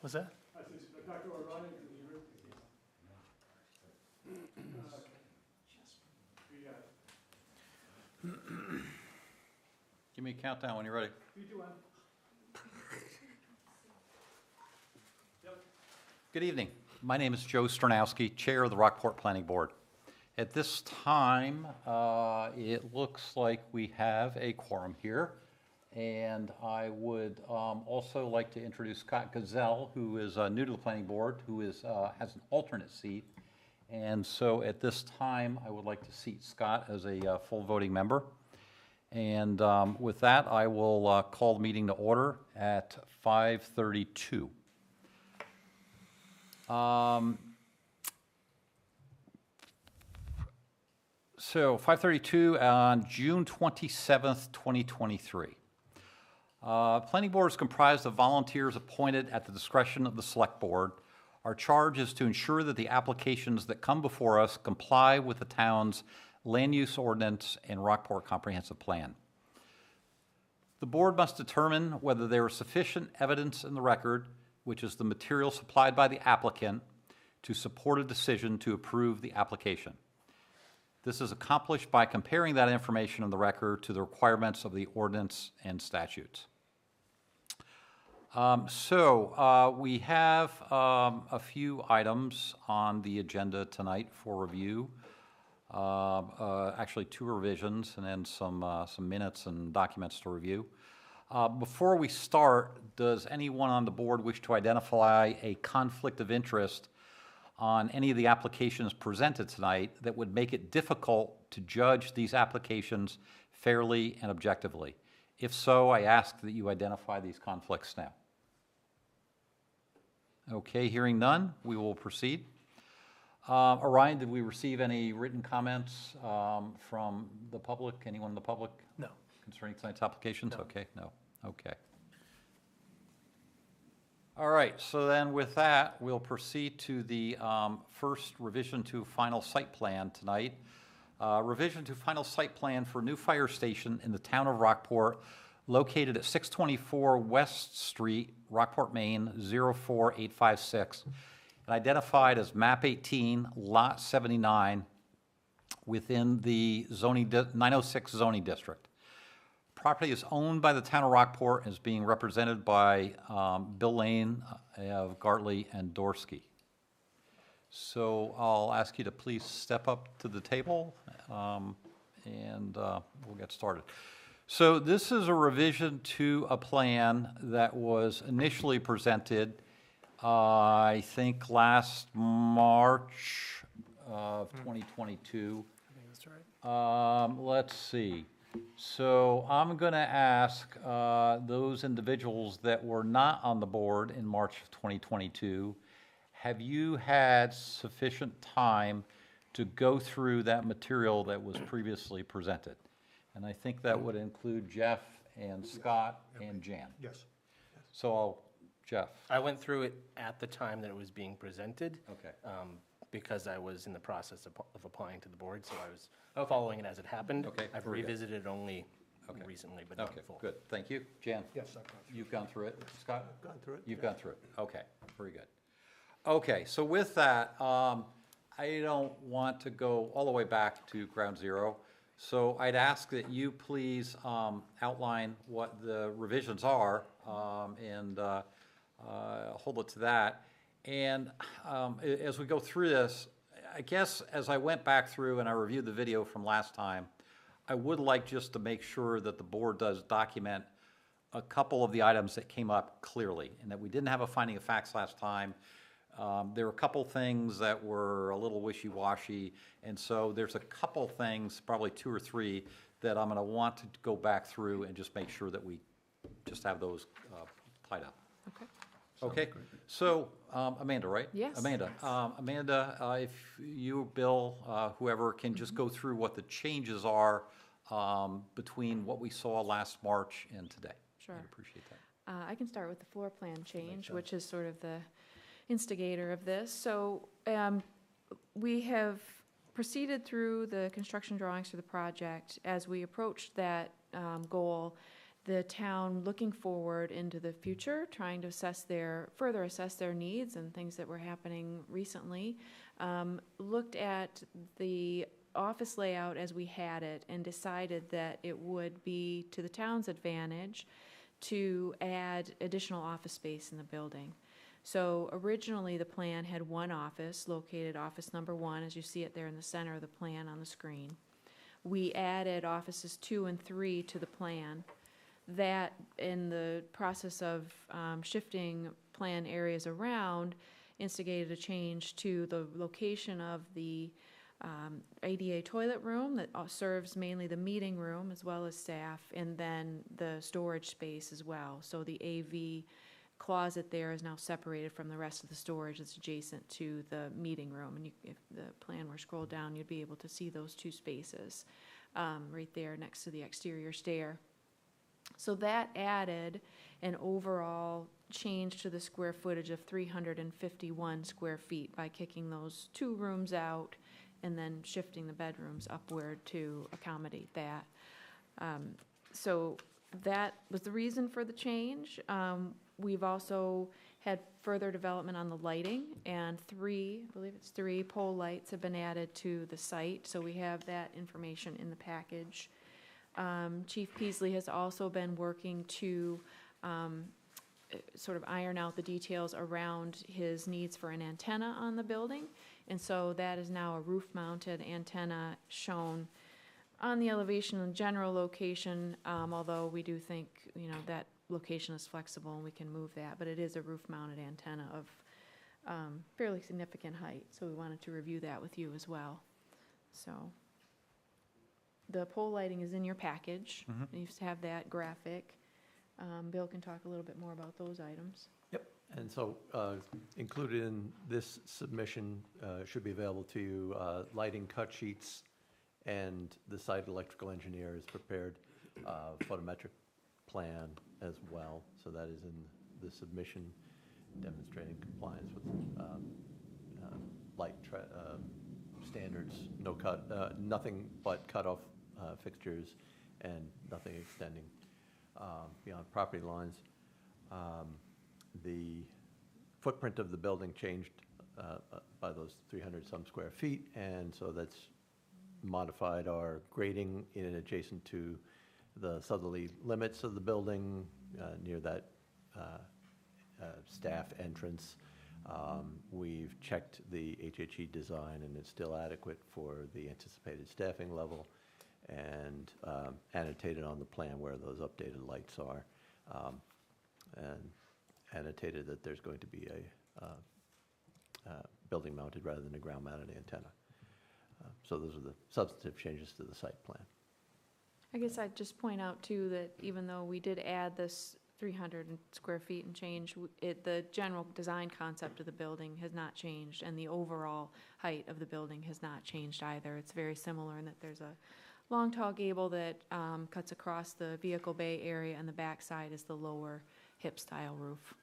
What's that? Dr. O'Reilly, Give me a countdown when you're ready. 3, 2, 1. Good evening. My name is Joe Stronowski, Chair of the Rockport Planning Board. At this time, it looks like we have a quorum here. And I would also like to introduce Scott Gazelle, who is new to the Planning Board, who is, has an alternate seat. And so at this time, I would like to seat Scott as a full voting member. And with that, I will call the meeting to order at 5:32. So 5:32 on June 27th, 2023. Planning Board is comprised of volunteers appointed at the discretion of the Select Board. Our charge is to ensure that the applications that come before us comply with the town's land use ordinance and Rockport Comprehensive Plan. The Board must determine whether there is sufficient evidence in the record, which is the material supplied by the applicant, to support a decision to approve the application. This is accomplished by comparing that information in the record to the requirements of the ordinance and statutes. We have a few items on the agenda tonight for review. Actually, 2 revisions and then some minutes and documents to review. Before we start, does anyone on the board wish to identify a conflict of interest on any of the applications presented tonight that would make it difficult to judge these applications fairly and objectively? If so, I ask that you identify these conflicts now. Okay, hearing none, we will proceed. Orion, did we receive any written comments from the public? Anyone in the public? No. Concerning tonight's applications? No. Okay, no. Okay. All right, so then with that, we'll proceed to the first revision to final site plan tonight. Revision to final site plan for new fire station in the town of Rockport, located at 624 West Street, Rockport, Maine, 04856, and identified as map 18, lot 79, within the zoning 906 zoning district. Property is owned by the town of Rockport and is being represented by Bill Lane of Gartley and Dorsky. So I'll ask you to please step up to the table and we'll get started. So this is a revision to a plan that was initially presented, I think, last March of 2022. I think that's right. Let's see. So I'm going to ask those individuals that were not on the board in March of 2022, have you had sufficient time to go through that material that was previously presented? And I think that would include Jeff and Scott and Jan. Yes. So Jeff. I went through it at the time that it was being presented. Okay. Because I was in the process of applying to the board, so I was following it as it happened. Okay, I've very good. revisited it only Okay. recently, but not Okay, before. good. Thank you. Jan? Yes, I've gone through. You've gone through it. Scott? I've gone through it. You've gone through it. Okay, very good. Okay, so with that, I don't want to go all the way back to ground zero. So I'd ask that you please outline what the revisions are and hold it to that. And as we go through this, I guess as I went back through and I reviewed the video from last time, I would like just to make sure that the board does document a couple of the items that came up clearly, and that we didn't have a finding of facts last time. There were a couple things that were a little wishy-washy, and so there's a couple things, probably 2 or 3, that I'm going to want to go back through and just make sure that we just have those tied up. Okay. Okay, so Amanda, right? Yes. Amanda, if you, Bill, whoever can just go through what the changes are between what we saw last March and today. Sure. I'd appreciate that. I can start with the floor plan change, which is sort of the instigator of this. So we have proceeded through the construction drawings for the project. As we approached that goal, the town looking forward into the future, trying to further assess their needs and things that were happening recently, looked at the office layout as we had it and decided that it would be to the town's advantage to add additional office space in the building. So originally, the plan had one office, located office number 1, as you see it there in the center of the plan on the screen. We added offices 2 and 3 to the plan. That, in the process of shifting plan areas around, instigated a change to the location of the ADA toilet room that serves mainly the meeting room as well as staff, and then the storage space as well. So the AV closet there is now separated from the rest of the storage that's adjacent to the meeting room. And if the plan were scrolled down, you'd be able to see those 2 spaces right there next to the exterior stair. So that added an overall change to the square footage of 351 square feet by kicking those 2 rooms out and then shifting the bedrooms upward to accommodate that. So that was the reason for the change. We've also had further development on the lighting, and I believe it's 3 pole lights have been added to the site, so we have that information in the package. Chief Peasley has also been working to sort of iron out the details around his needs for an antenna on the building, and so that is now a roof-mounted antenna shown on the elevation and general location, although we do think, that location is flexible and we can move that, but it is a roof-mounted antenna of fairly significant height, so we wanted to review that with you as well. So the pole lighting is in your package. You used to have that graphic. Bill can talk a little bit more about those items. Yep, and so included in this submission should be available to you lighting cut sheets, and the site electrical engineer has prepared photometric plan as well. So that is in the submission demonstrating compliance with light standards, no cut, nothing but cutoff fixtures and nothing extending beyond property lines. The footprint of the building changed by those 300-some square feet, and so that's modified our grading in adjacent to the southerly limits of the building near that staff entrance. We've checked the HHE design, and it's still adequate for the anticipated staffing level, and annotated on the plan where those updated lights are, and annotated that there's going to be a building mounted rather than a ground mounted antenna. So those are the substantive changes to the site plan. I guess I'd just point out too that even though we did add this 300 square feet and change, the general design concept of the building has not changed, and the overall height of the building has not changed either. It's very similar in that there's a long, tall gable that cuts across the vehicle bay area, and the backside is the lower hip-style roof.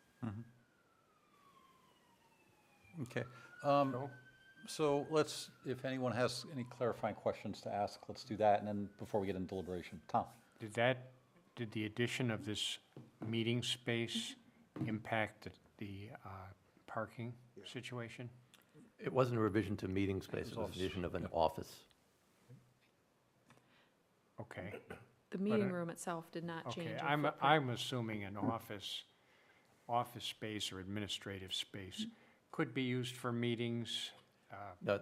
Okay. So let's, if anyone has any clarifying questions to ask, let's do that, and then before we get into deliberation. Tom? Did the addition of this meeting space impact the parking situation? It wasn't a revision to meeting space, it was a revision of an office. Okay. The meeting room itself did not change. Okay, I'm assuming an office space or administrative space could be used for meetings.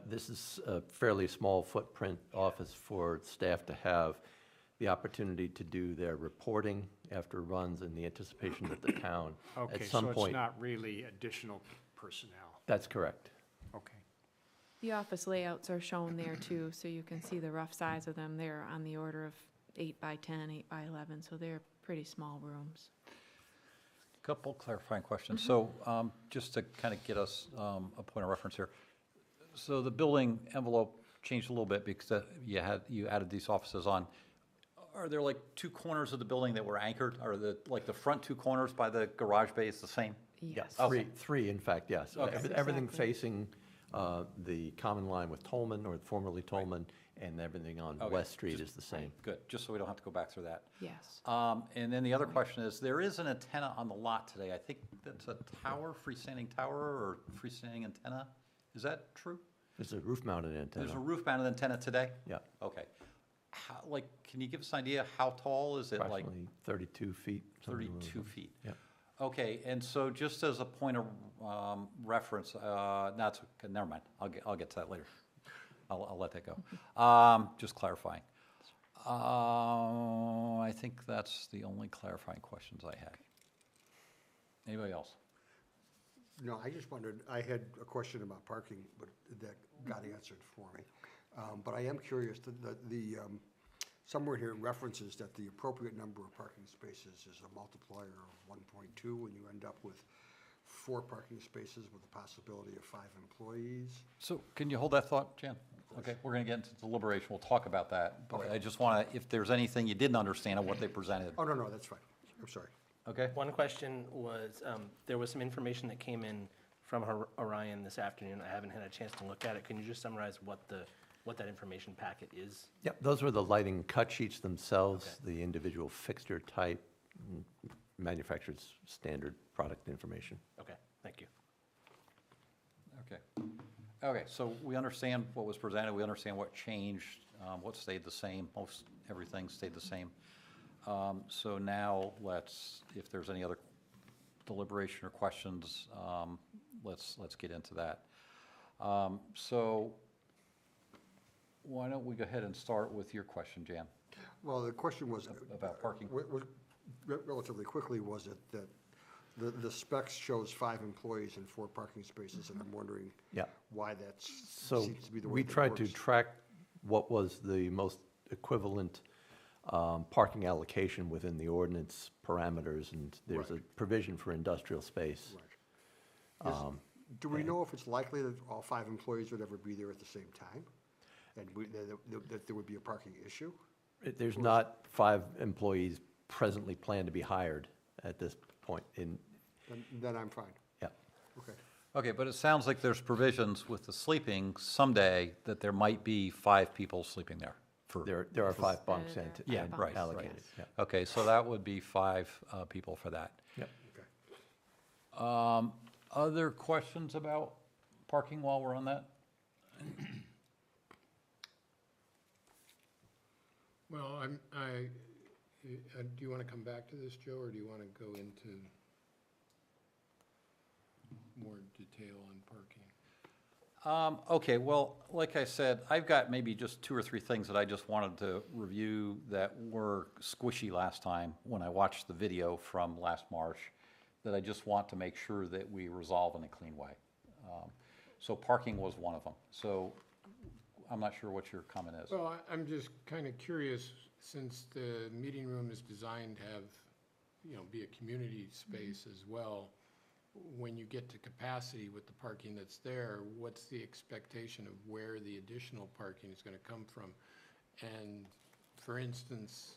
This is a fairly small footprint office for staff to have the opportunity to do their reporting after runs in the anticipation that the town, Okay, at some so it's point. not really additional personnel. That's correct. Okay. The office layouts are shown there too, so you can see the rough size of them. They're on the order of 8 by 10, 8 by 11, so they're pretty small rooms. Couple clarifying questions. So just to kind of get us a point of reference here. So the building envelope changed a little bit because you added these offices on. Are there like 2 corners of the building that were anchored? Are the front 2 corners by the garage bay is the same? Yes. Okay. Three, in fact, yes. Okay. Everything Exactly. facing The common line with Tolman, or formerly Tolman, and everything on Okay, West Street is the same. Good, just so we don't have to go back through that. Yes. And then the other question is, there is an antenna on the lot today. I think that's a tower, freestanding tower or freestanding antenna. Is that true? There's a roof-mounted antenna. There's a roof-mounted antenna today? Yeah, Okay. How, like, can you give us an idea how tall is it? Like approximately 32 feet. something along 32 those. feet? Yeah. Okay, and so just as a point of reference, no, it's, okay, never mind. I'll get to that later. I'll let that go. Just clarifying. I think that's the only clarifying questions I had. Anybody else? No, I just wondered, I had a question about parking, but that got answered for me. But I am curious, somewhere here it references that the appropriate number of parking spaces is a multiplier of 1.2, and you end up with 4 parking spaces with the possibility of 5 employees. So can you hold that thought, Jan? Okay, we're going to get into deliberation. We'll talk about that. But I just want to, if there's anything you didn't understand of what they presented. Oh, no, that's fine. I'm sorry. Okay? One question was, there was some information that came in from Orion this afternoon. I haven't had a chance to look at it. Can you just summarize what that information packet is? Yep, those were the lighting cut sheets themselves, the individual fixture type, manufacturer's standard product information. Okay, thank you. Okay. Okay, so we understand what was presented, we understand what changed, what stayed the same, most everything stayed the same. So now let's, if there's any other deliberation or questions, let's get into that. So why don't we go ahead and start with your question, Jan? Well, the question was. About parking. Relatively quickly, was it that the specs shows 5 employees and 4 parking spaces, and I'm wondering Yeah. why that So seems to be the way we that tried to works. track what was the most equivalent parking allocation within the ordinance parameters, and there's a Right. provision for industrial space. Right. Do we know if it's likely that all 5 employees would ever be there at the same time? And that there would be a parking issue? There's not 5 employees presently planned to be hired at this point in, Then I'm fine. yeah. Okay. Okay, but it sounds like there's provisions with the sleeping someday that there might be 5 people sleeping there. For There are 5 bunks There are ant- Yeah, bunks, right, allocated. yes. Yeah. Okay, so that would be 5 people for that. Yep. Okay. Other questions about parking while we're on that? Well, do you want to come back to this, Joe, or do you want to go into more detail on parking? Okay, well, like I said, I've got maybe just 2 or 3 things that I just wanted to review that were squishy last time when I watched the video from last March, that I just want to make sure that we resolve in a clean way. So parking was one of them. So I'm not sure what your comment is. Well, I'm just kind of curious, since the meeting room is designed to have, be a community space as well, when you get to capacity with the parking that's there, what's the expectation of where the additional parking is going to come from? And for instance,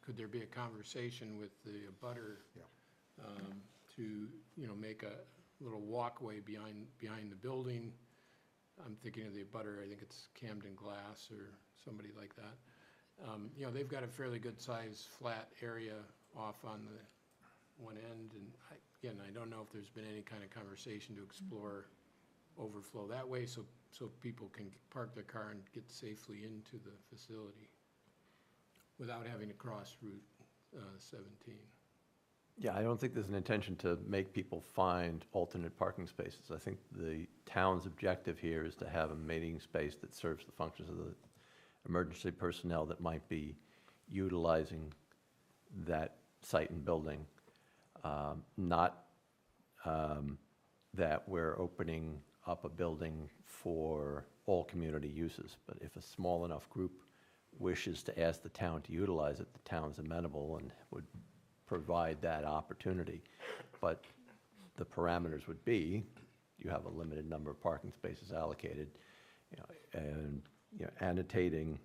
could there be a conversation with the abutter to, make a little walkway behind the building? I'm thinking of the abutter, I think it's Camden Glass or somebody like that. They've got a fairly good-sized flat area off on the one end, and I don't know if there's been any kind of conversation to explore overflow that way, so people can park their car and get safely into the facility without having to cross Route 17. Yeah, I don't think there's an intention to make people find alternate parking spaces. I think the town's objective here is to have a meeting space that serves the functions of the emergency personnel that might be utilizing that site and building. Not that we're opening up a building for all community uses, but if a small enough group wishes to ask the town to utilize it, the town's amenable and would provide that opportunity. But the parameters would be, you have a limited number of parking spaces allocated, and annotating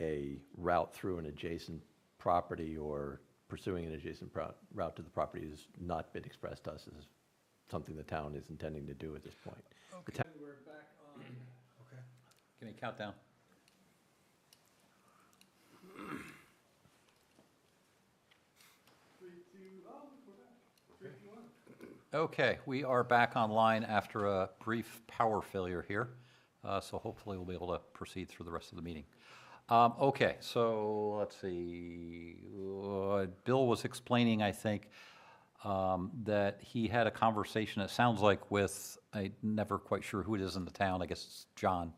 a route through an adjacent property or pursuing an adjacent route to the property has not been expressed to us as something the town is intending to do at this point. The town- Give me a countdown. Okay, we are back online after a brief power failure here, so hopefully we'll be able to proceed through the rest of the meeting. Okay, so let's see. Bill was explaining, I think, that he had a conversation, it sounds like with, I'm never quite sure who it is in the town, I guess it's John,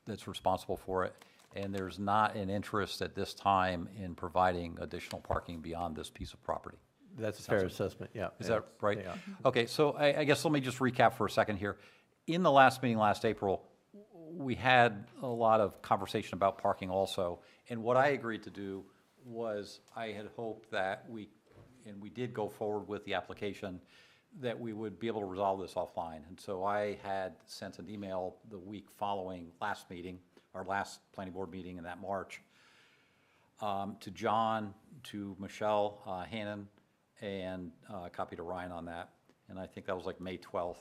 that's responsible for it. And there's not an interest at this time in providing additional parking beyond this piece of property. That's a fair assessment, yeah. Is that right? Yeah. Okay, so I guess let me just recap for a second here. In the last meeting last April, we had a lot of conversation about parking also. And what I agreed to do was I had hoped that we did go forward with the application, that we would be able to resolve this offline. And so I had sent an email the week following last meeting, our last planning board meeting in that March, to John, to Michelle Hannon, and a copy to Ryan on that. And I think that was like May 12th.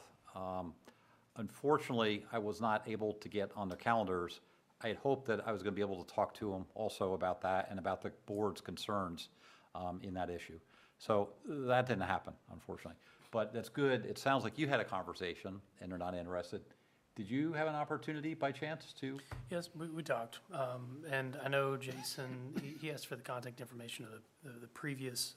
Unfortunately, I was not able to get on their calendars. I had hoped that I was going to be able to talk to them also about that and about the board's concerns in that issue. So that didn't happen, unfortunately. But that's good. It sounds like you had a conversation and they're not interested. Did you have an opportunity by chance to? Yes, we talked, and I know Jason, he asked for the contact information of the previous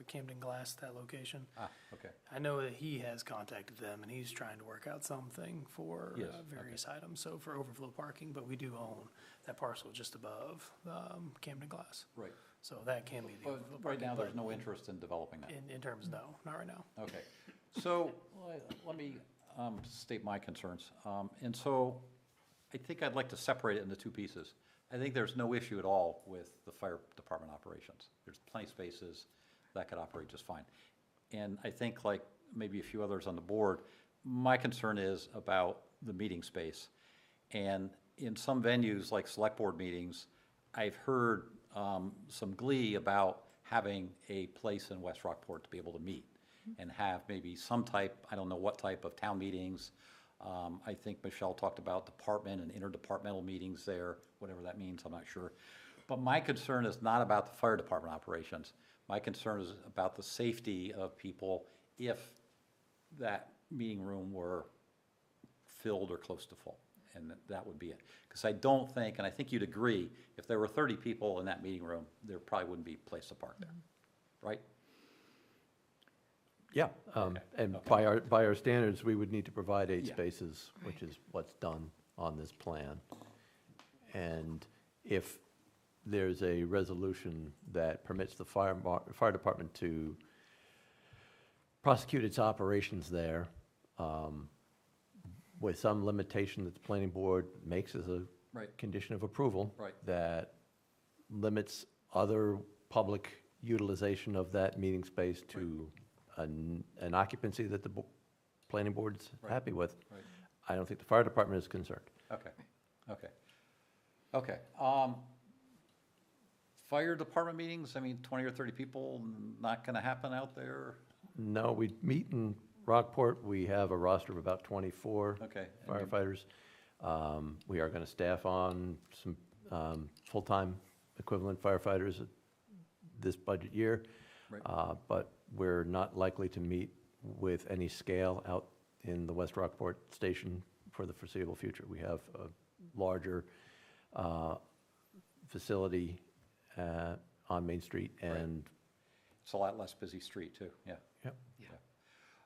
Camden Glass, that location. Okay. I know that he has contacted them, and he's trying to work out something for Yes, various items, so for overflow parking, but we do own that parcel just above Camden Glass. Right. So that can be the But overflow right parking. now, there's but no interest in developing that. In terms, no, not right now. Okay, so let me state my concerns. And so I think I'd like to separate it into two pieces. I think there's no issue at all with the fire department operations. There's plenty of spaces that could operate just fine. And I think, like maybe a few others on the board, my concern is about the meeting space. And in some venues, like select board meetings, I've heard some glee about having a place in West Rockport to be able to meet and have maybe some type, I don't know what type of town meetings. I think Michelle talked about department and interdepartmental meetings there, whatever that means, I'm not sure. But my concern is not about the fire department operations. My concern is about the safety of people if that meeting room were filled or close to full. And that would be it. Because I don't think, and I think you'd agree, if there were 30 people in that meeting room, there probably wouldn't be a place to park there, right? Yeah, and by our standards, we would need to provide 8 spaces, which is what's done on this plan. And if there's a resolution that permits the fire department to prosecute its operations there, with some limitation that the planning board makes as a Right. condition of approval. Right. That limits other public utilization of that meeting space to an occupancy that the planning board's Right. happy with. Right. I don't think the fire department is concerned. Okay, okay. Okay, fire department meetings, I mean, 20 or 30 people, not gonna happen out there? No, we meet in Rockport. We have a roster of about 24 Okay. firefighters. We are going to staff on some full-time equivalent firefighters this budget year. Right. But we're not likely to meet with any scale out in the West Rockport station for the foreseeable future. We have a larger facility on Main Street, and It's a lot less busy street, too, yeah. Yep. Yeah.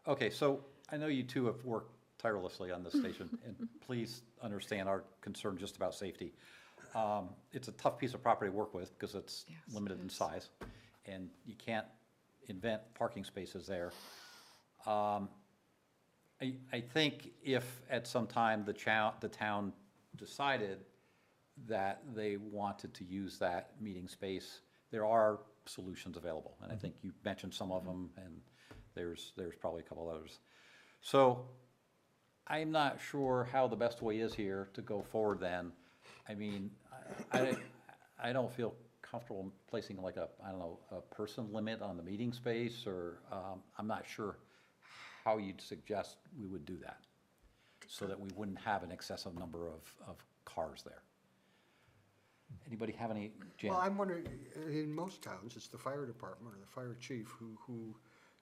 Okay, so I know you two have worked tirelessly on this station, and please understand our concern just about safety. It's a tough piece of property to work with because it's Yes, limited it in is. size, and you can't invent parking spaces there. I think if at some time the town decided that they wanted to use that meeting space, there are solutions available. And I think you mentioned some of them, and there's probably a couple others. So I'm not sure how the best way is here to go forward then. I mean, I don't feel comfortable placing like a, I don't know, a person limit on the meeting space, or I'm not sure how you'd suggest we would do that, so that we wouldn't have an excessive number of cars there. Anybody have any, Jan? Well, I'm wondering, in most towns, it's the fire department or the fire chief who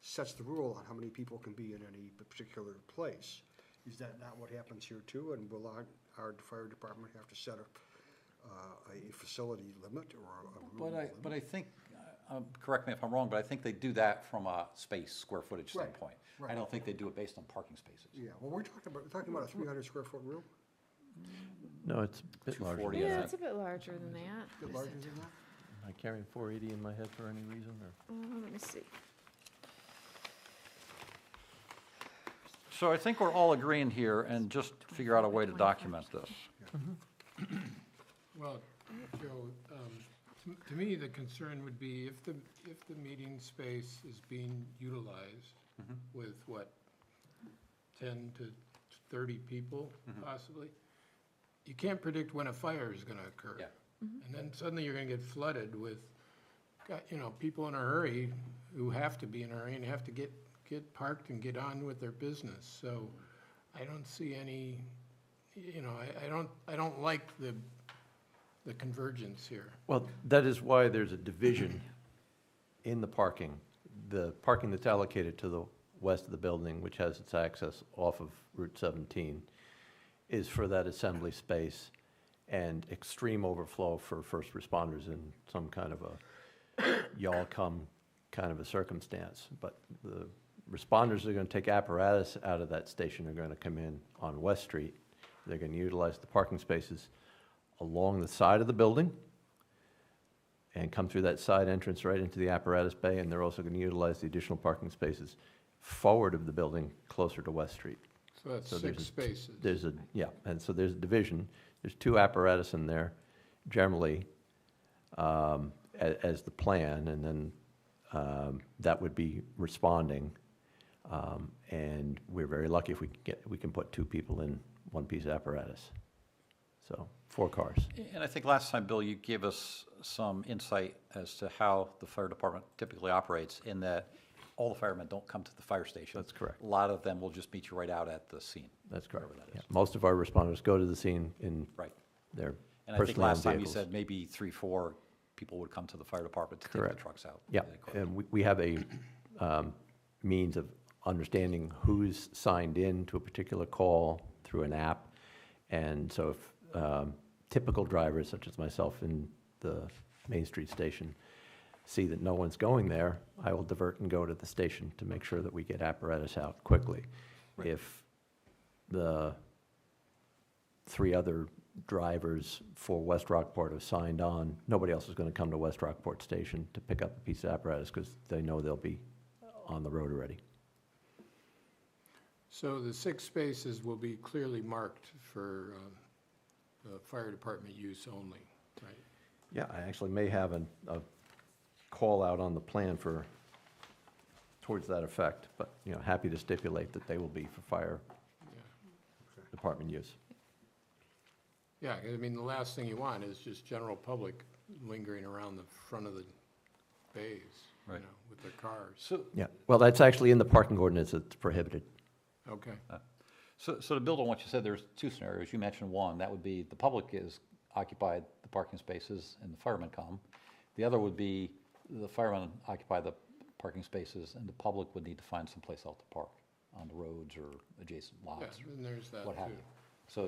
sets the rule on how many people can be in any particular place. Is that not what happens here too? And will our fire department have to set a facility limit or a room limit? But I think, correct me if I'm wrong, but I think they do that from a space, square footage Right, standpoint. I right. don't think they do it based on parking spaces. Yeah, well, we're talking about a 300 square foot room? No, it's a bit larger. 240, than I Yeah, that. it's a bit larger than that. A bit larger than that? Am I carrying 480 in my head for any reason, or? Let me see. So I think we're all agreeing here, and just figure out a way to document this. Well, Joe, to me, the concern would be if the meeting space is being utilized with, what, 10 to 30 people possibly, you can't predict when a fire is going to occur. Yeah. And then suddenly you're going to get flooded with, people in a hurry who have to be in a hurry and have to get parked and get on with their business. So I don't see any, I don't like the convergence here. Well, that is why there's a division in the parking. The parking that's allocated to the west of the building, which has its access off of Route 17, is for that assembly space and extreme overflow for first responders in some kind of a y'all come kind of a circumstance. But the responders that are going to take apparatus out of that station are going to come in on West Street. They're going to utilize the parking spaces along the side of the building and come through that side entrance right into the apparatus bay, and they're also going to utilize the additional parking spaces forward of the building closer to West Street. So that's So there's 6 a- spaces. And so there's a division. There's 2 apparatus in there generally as the plan, and then that would be responding. And we're very lucky if we can put 2 people in one piece of apparatus. So 4 cars. And I think last time, Bill, you gave us some insight as to how the fire department typically operates, in that all the firemen don't come to the fire station. That's correct. A lot of them will just meet you right out at the scene. That's correct. wherever that Yeah. is. Most of our responders go to the scene in Right. their And I think personally last owned time you vehicles. said maybe 3, 4 people would come to the fire department to take Correct. the trucks out. Yeah, and we have a means of understanding who's signed in to a particular call through an app. And so if typical drivers, such as myself in the Main Street station, see that no one's going there, I will divert and go to the station to make sure that we get apparatus out quickly. Right. If the 3 other drivers for West Rockport have signed on, nobody else is going to come to West Rockport Station to pick up a piece of apparatus because they know they'll be on the road already. So the 6 spaces will be clearly marked for fire department use only, right? Yeah, I actually may have a call out on the plan towards that effect, but, happy to stipulate that they will be for fire Yeah. department use. Yeah, I mean, the last thing you want is just general public lingering around the front of the bays, Right. with their cars. So, Yeah, well, that's actually in the parking ordinance, it's prohibited. Okay, So to build on what you said, there's 2 scenarios. You mentioned one, that would be the public is occupied the parking spaces and the firemen come. The other would be the firemen occupy the parking spaces and the public would need to find someplace else to park on the roads or adjacent yeah, lots, or and there's that what have too. you. So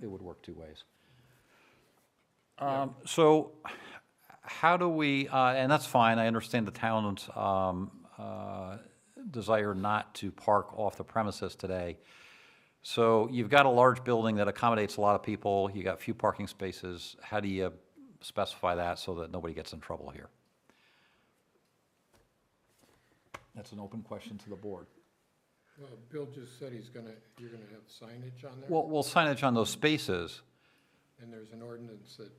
it would work 2 ways. Yeah. So how do we, and that's fine, I understand the town's desire not to park off the premises today. So you've got a large building that accommodates a lot of people, you got few parking spaces. How do you specify that so that nobody gets in trouble here? That's an open question to the board. Well, Bill just said you're gonna have signage on there? Well, signage on those spaces, And there's an ordinance that,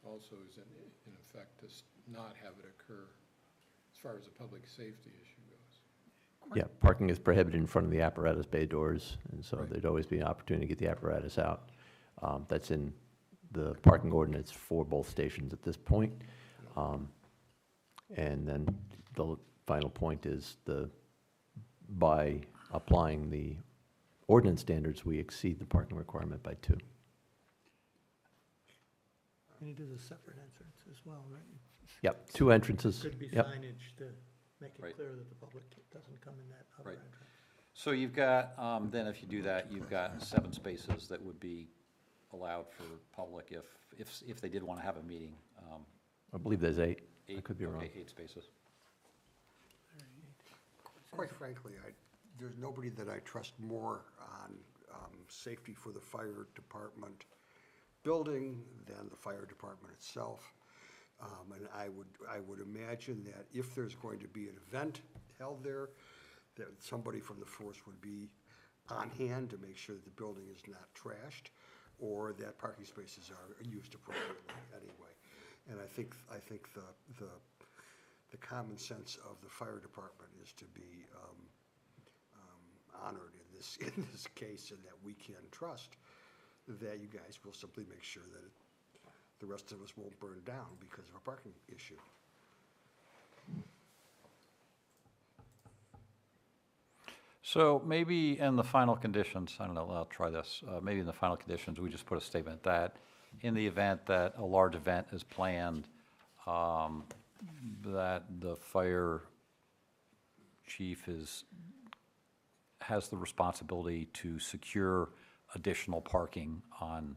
also is in effect to not have it occur as far as a public safety issue goes. Yeah, parking is prohibited in front of the apparatus bay doors, and so Right. there'd always be an opportunity to get the apparatus out. That's in the parking ordinance for both stations at this point. And then the final point is the by applying the ordinance standards, we exceed the parking requirement by 2. And it is a separate entrance as well, right? Yep, 2 entrances. Could be Yep. signage to make Right. it clear that the public doesn't come in that other Right. entrance. So you've got, then if you do that, you've got 7 spaces that would be allowed for public if they did want to have a meeting. I believe there's 8. I 8, could be wrong. okay, 8 spaces. Quite frankly, there's nobody that I trust more on safety for the fire department building than the fire department itself. And I would imagine that if there's going to be an event held there, that somebody from the force would be on hand to make sure that the building is not trashed, or that parking spaces are used appropriately anyway. And I think the common sense of the fire department is to be honored in this case, and that we can trust that you guys will simply make sure that the rest of us won't burn down because of a parking issue. So maybe in the final conditions, I don't know, I'll try this. Maybe in the final conditions, we just put a statement that in the event that a large event is planned, that the fire chief has the responsibility to secure additional parking on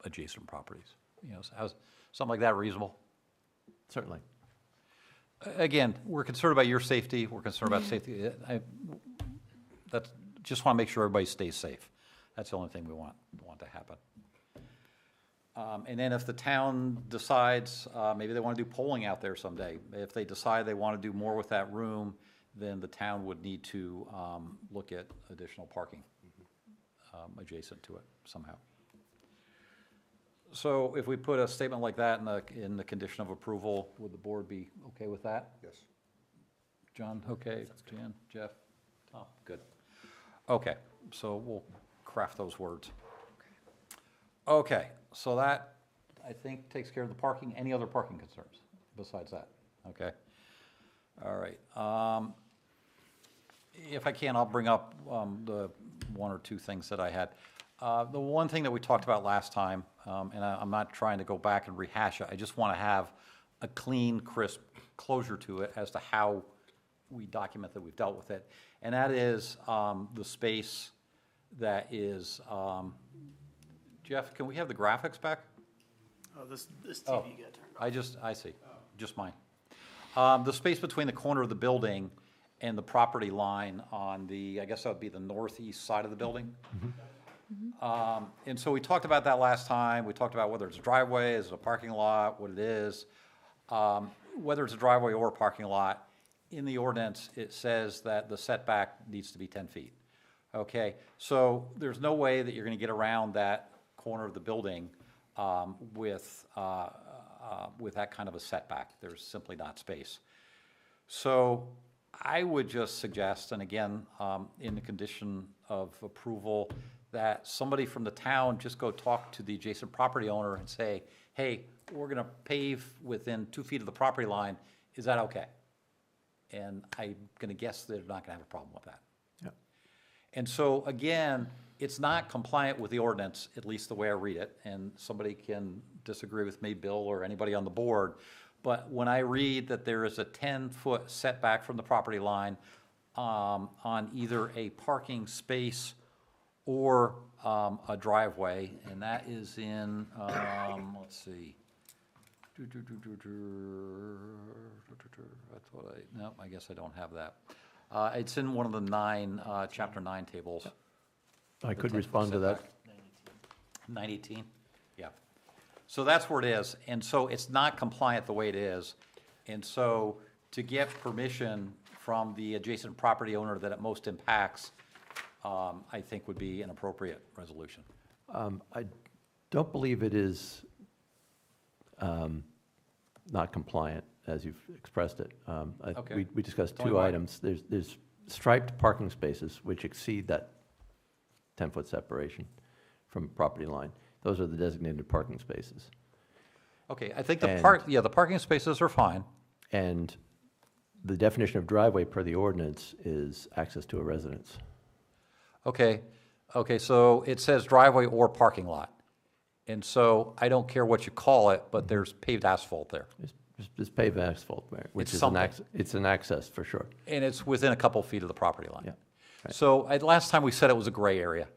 adjacent properties. You know, so something like that reasonable? Certainly. Again, we're concerned about your safety, we're concerned about safety. Just want to make sure everybody stays safe. That's the only thing we want to happen. And then if the town decides, maybe they want to do polling out there someday, if they decide they want to do more with that room, then the town would need to look at additional parking adjacent to it somehow. So if we put a statement like that in the condition of approval, would the board be okay with that? Yes. John, okay, Jan, Jeff, Tom, good. Okay, so we'll craft those words. Okay, so that, I think, takes care of the parking. Any other parking concerns besides that? Okay. All right. If I can, I'll bring up the 1 or 2 things that I had. The one thing that we talked about last time, and I'm not trying to go back and rehash it, I just want to have a clean, crisp closure to it as to how we document that we've dealt with it. And that is the space that is, Jeff, can we have the graphics back? Oh, this Oh, TV got turned off. I see, just mine. The space between the corner of the building and the property line on the, I guess that would be the northeast side of the building. And so we talked about that last time. We talked about whether it's a driveway, is it a parking lot, what it is. Whether it's a driveway or a parking lot, in the ordinance, it says that the setback needs to be 10 feet. Okay, so there's no way that you're going to get around that corner of the building with that kind of a setback. There's simply not space. So I would just suggest, and again, in the condition of approval, that somebody from the town just go talk to the adjacent property owner and say, hey, we're going to pave within 2 feet of the property line. Is that okay? And I'm going to guess they're not going to have a problem with that. Yep. And so, again, it's not compliant with the ordinance, at least the way I read it, and somebody can disagree with me, Bill, or anybody on the board, but when I read that there is a 10-foot setback from the property line on either a parking space or a driveway, and that is in, let's see. That's what no, I guess I don't have that. It's in one of the 9, chapter 9 tables. I could respond to that. 918, yeah. So that's where it is, and so it's not compliant the way it is. And so to get permission from the adjacent property owner that it most impacts, I think would be an appropriate resolution. I don't believe it is not compliant, as you've expressed it. Okay. We discussed Tell me 2 why. items. There's striped parking spaces which exceed that 10-foot separation from property line. Those are the designated parking spaces. Okay, I think the And- the parking spaces are fine. And the definition of driveway per the ordinance is access to a residence. Okay, okay, so it says driveway or parking lot. And so I don't care what you call it, but there's paved asphalt there. It's paved asphalt, right, which It's is something. it's an access for sure. And it's within a couple feet of the property line. Yeah, right. So last time we said it was a gray area.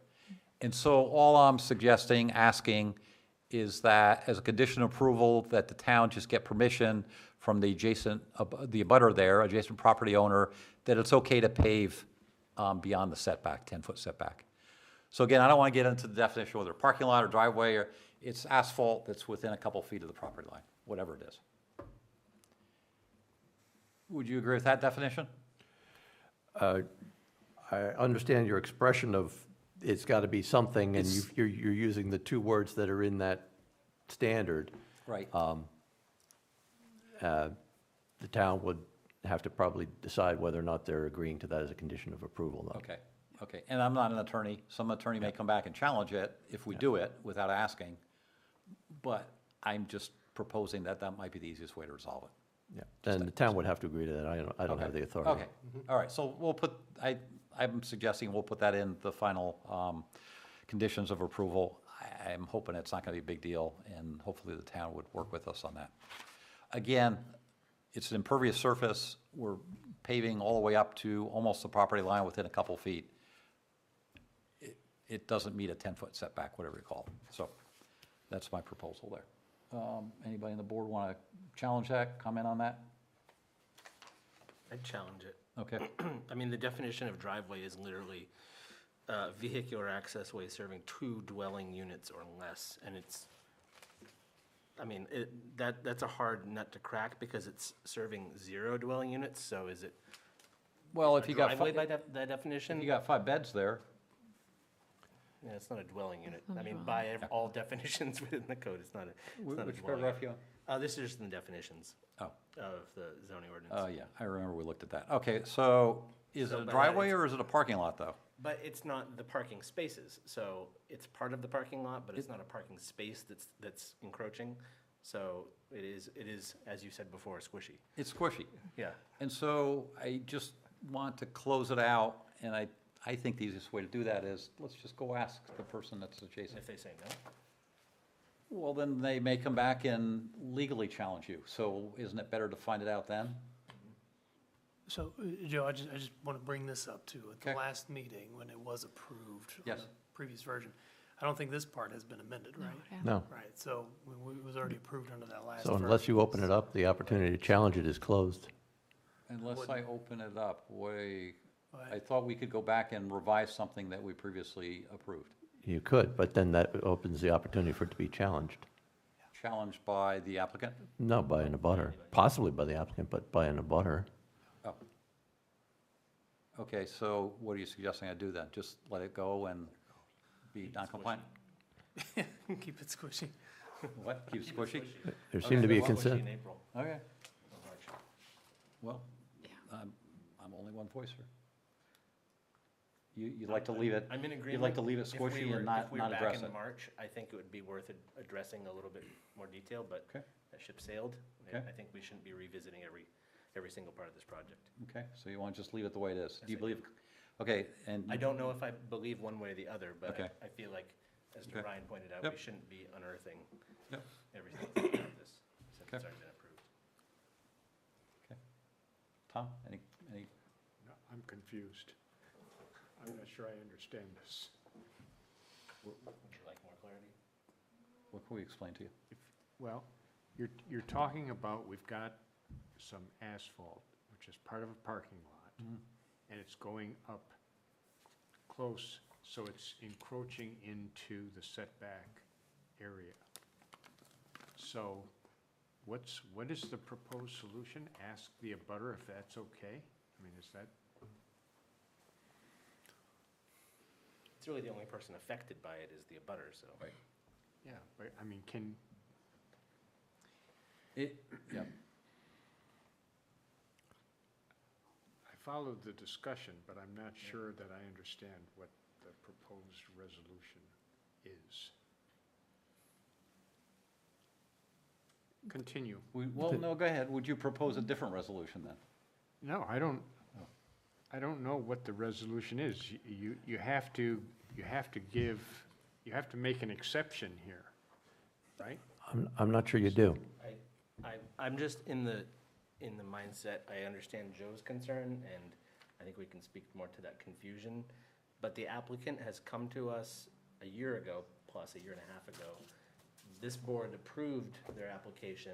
And so all I'm suggesting, asking, is that as a condition of approval, that the town just get permission from the adjacent, the abutter there, adjacent property owner, that it's okay to pave beyond the setback, 10-foot setback. So again, I don't want to get into the definition whether parking lot or driveway, or it's asphalt that's within a couple feet of the property line, whatever it is. Would you agree with that definition? I understand your expression of it's got to be something, and It's- you're using the two words that are in that standard. Right. The town would have to probably decide whether or not they're agreeing to that as a condition of approval, though. Okay, okay. And I'm not an attorney. Some attorney may come back and challenge it if we do it without asking. But I'm just proposing that that might be the easiest way to resolve it. Yeah, then the town would have to agree to that. I don't have the authority. Okay, all right, so we'll put, I'm suggesting we'll put that in the final conditions of approval. I'm hoping it's not gonna be a big deal, and hopefully the town would work with us on that. Again, it's an impervious surface, we're paving all the way up to almost the property line within a couple feet. It doesn't meet a 10-foot setback, whatever you call it, so that's my proposal there. Anybody on the board wanna challenge that, comment on that? I'd challenge it. Okay. I mean, the definition of driveway is literally vehicular access way serving 2 dwelling units or less, and it's, I mean, that's a hard nut to crack because it's serving 0 dwelling units, so is it Well, a if you got, driveway by if that definition? you got 5 beds there, Yeah, it's not a dwelling unit. Not a I mean, dwelling. by all definitions within the code, it's not a dwelling which unit. paragraph you on? This is just in the definitions Oh, of the zoning ordinance. oh, yeah, I remember we looked at that. Okay, so is So it a by that driveway it's- or is it a parking lot, though? But it's not the parking spaces, so it's part of the parking lot, but it's not a parking space that's encroaching. So it is, as you said before, squishy. It's squishy. Yeah. And so I just want to close it out, and I think the easiest way to do that is, let's just go ask the person that's And adjacent. if they say no, Well, then they may come back and legally challenge you, so isn't it better to find it out then? So, Joe, I just want to bring this up too. At the Okay. last meeting, when it was approved. on Yes. the Previous version, I don't think this part has been amended, No, right? yeah. No. Right, so it was already approved under that last So version. unless you open it up, the opportunity to challenge it is closed. Unless I open it up, I But- thought we could go back and revise something that we previously approved. You could, but then that opens the opportunity for it to be challenged. Challenged by the applicant? No, by an abutter, possibly by the applicant, but by an abutter. Oh. Okay, so what are you suggesting I do then? Just let it go and be non-compliant? Keep it squishy. What, keep squishy? There seemed to be a Squishy consent. in April Okay, or March. well, Yeah. I'm only one voice here. You'd like to leave it, I'm in agreement. you'd like to leave it If we squishy were- and not If we were address back it? in March, I think it would be worth addressing a little bit more detail, but Okay. that ship sailed. Okay. I think we shouldn't be revisiting every single part of this project. Okay, so you want to just leave it the way it is? Do you Yes, I believe, okay, and. I don't know if I believe one way or the other, but Okay. I feel like, as Okay. Ryan pointed out, Yep. we shouldn't be unearthing Yep. everything that's about this, since Okay. it's already been approved. Tom, any, No, I'm confused. I'm not sure I understand this. Would you like more clarity? what can we explain to you? Well, you're talking about, we've got some asphalt, which is part of a parking lot, and it's going up close, so it's encroaching into the setback area. So what is the proposed solution? Ask the abutter if that's okay? I mean, is that, It's really the only person affected by it is the abutter, so. Right. yeah, but, I mean, can, Yeah, I followed the discussion, but I'm not sure that I understand what the proposed resolution is. Continue. well, no, go ahead, would you propose a different resolution then? No, I don't know what the resolution is. You have to make an exception here, right? I'm not sure you do. I'm just in the mindset, I understand Joe's concern, and I think we can speak more to that confusion. But the applicant has come to us a year ago, plus a year and a half ago. This board approved their application.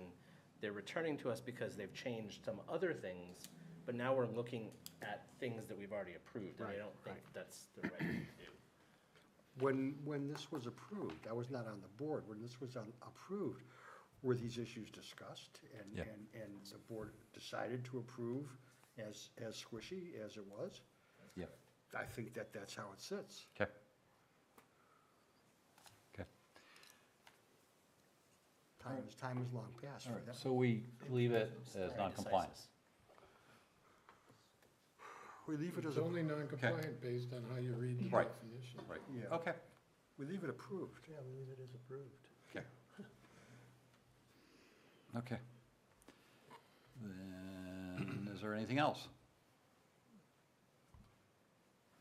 They're returning to us because they've changed some other things, but now we're looking at things that we've already approved, and I Right, don't think right. that's the right thing to do. When this was approved, I was not on the board, when this was approved, were these issues discussed? Yeah. And the board decided to approve as squishy as it was? Yeah. I think that's how it sits. Okay. Okay. Time is long past All for right, that. so we leave it as Very non-compliant. decisive. We leave it as, It's only non-compliant based on how you read the Right. definition. Right, yeah, okay. we leave it approved. Yeah, we leave it as approved. Okay. Okay. Then, is there anything else?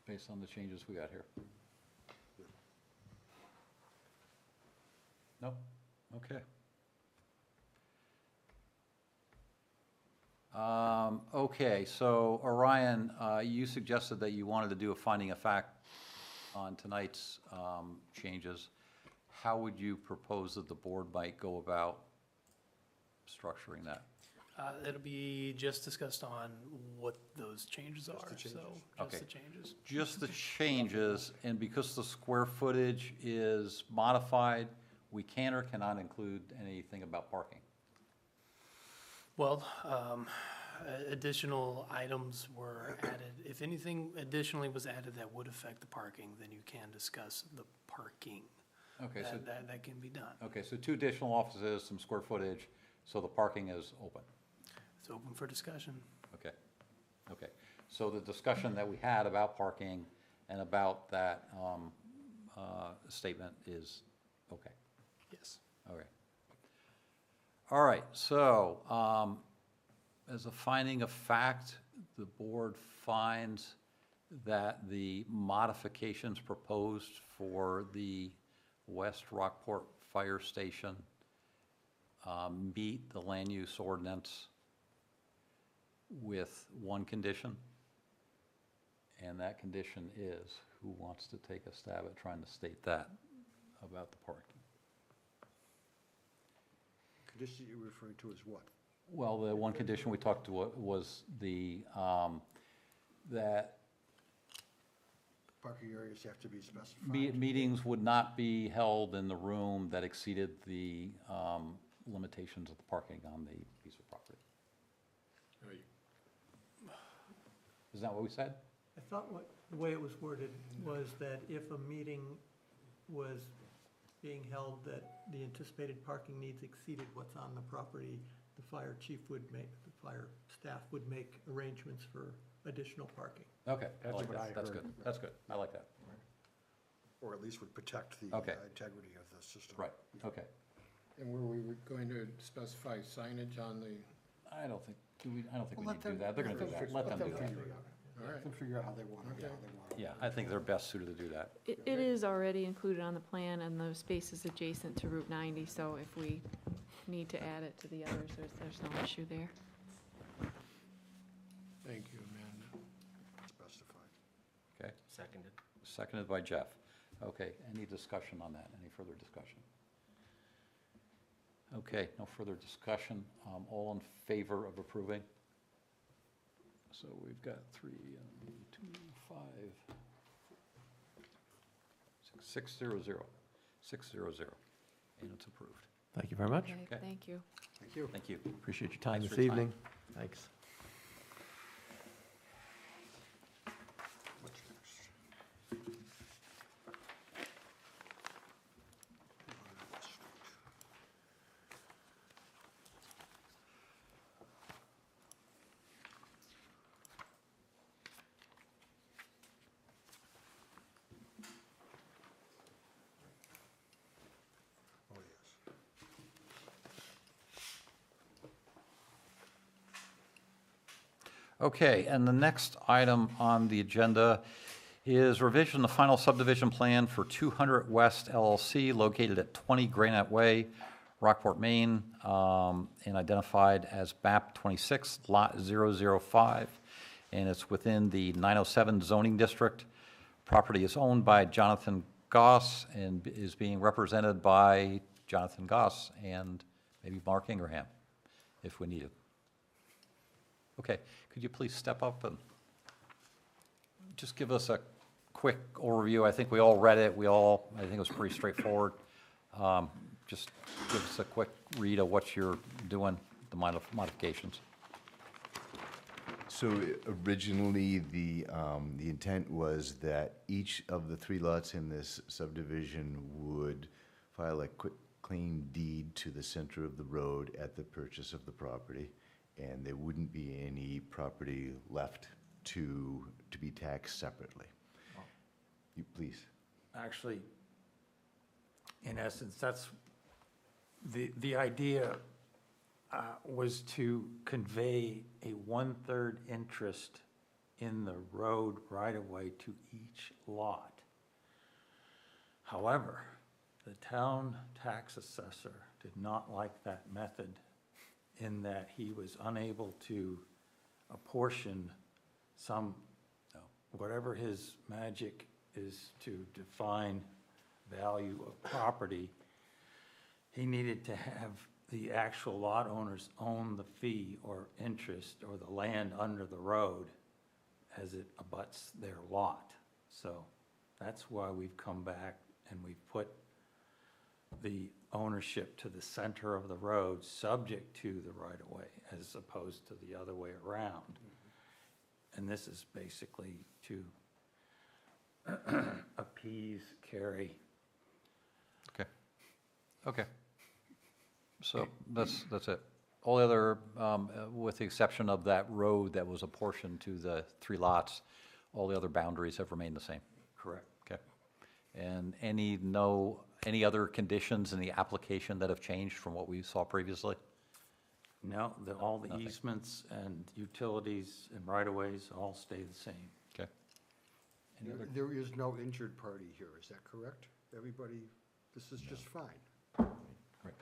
Based on the changes we got here? No? Okay. Okay, so Orion, you suggested that you wanted to do a finding of fact on tonight's changes. How would you propose that the board might go about structuring that? It'll be just discussed on what those changes are, so, Okay. just the changes. Just the changes, and because the square footage is modified, we can or cannot include anything about parking. Well, additional items were added. If anything additionally was added that would affect the parking, then you can discuss the parking. Okay, so, That can be done. okay, so 2 additional offices, some square footage, so the parking is open. It's open for discussion. Okay, okay. So the discussion that we had about parking and about that statement is okay. Yes. Okay. All right, so as a finding of fact, the board finds that the modifications proposed for the West Rockport Fire Station meet the land use ordinance with one condition, and that condition is, who wants to take a stab at trying to state that about the parking? Condition you're referring to is what? Well, the one condition we talked to was the, that Parking areas have to be specified? meetings would not be held in the room that exceeded the limitations of the parking on the piece of property. Right. Isn't that what we said? I thought the way it was worded was that if a meeting was being held that the anticipated parking needs exceeded what's on the property, the fire chief would make, the fire staff would make arrangements for additional parking. Okay, I That's like what I that. That's heard. good. That's good. I like that. Or at least would protect the Okay. integrity of the system. Right, okay. And were we going to specify signage on the, I don't think, I don't think we Well, need to do that. They're gonna do that. Let them do that. figure it out. all Let right, them figure out how they want it, Okay. Yeah, I think they're best suited to do that. It is already included on the plan and those spaces adjacent to Route 90, so if we need to add it to the others, there's no issue there. thank you, Amanda. Specified. Okay, Seconded. seconded by Jeff. Okay, any discussion on that? Any further discussion? Okay, no further discussion. All in favor of approving? So we've got 3, 2, 5, 600, 600, and it's approved. Thank you very much. Okay, thank you. Thank you. Thank you. Appreciate your time Thanks this for your time. evening. Thanks. What's next? Oh, yes. Okay, and the next item on the agenda is revision of final subdivision plan for 200 West LLC located at 20 Granite Way, Rockport, Maine, and identified as map 26, lot 005, and it's within the 907 zoning district. Property is owned by Jonathan Goss and is being represented by Jonathan Goss and maybe Mark Ingraham, if we need it. Okay, could you please step up and just give us a quick overview? I think we all read it. I think it was pretty straightforward. Just give us a quick read of what you're doing, the modifications. So originally, the intent was that each of the 3 lots in this subdivision would file a quick claim deed to the center of the road at the purchase of the property, and there wouldn't be any property left to be taxed separately. You, please. Actually, in essence, that's the idea was to convey a 1/3 interest in the road right-of-way to each lot. However, the town tax assessor did not like that method in that he was unable to apportion whatever his magic is to define value of property. He needed to have the actual lot owners own the fee or interest or the land under the road as it abuts their lot. So that's why we've come back and we've put the ownership to the center of the road, subject to the right-of-way, as opposed to the other way around. And this is basically to appease Kerry. Okay. So that's it. All the other, with the exception of that road that was apportioned to the 3 lots, all the other boundaries have remained the same? Correct. Okay. And any other conditions in the application that have changed from what we saw previously? No, all the Nothing. easements and utilities and right-of-ways all stay the same. Okay. Any other? There is no injured party here, is that correct? Everybody, this is just fine. Right.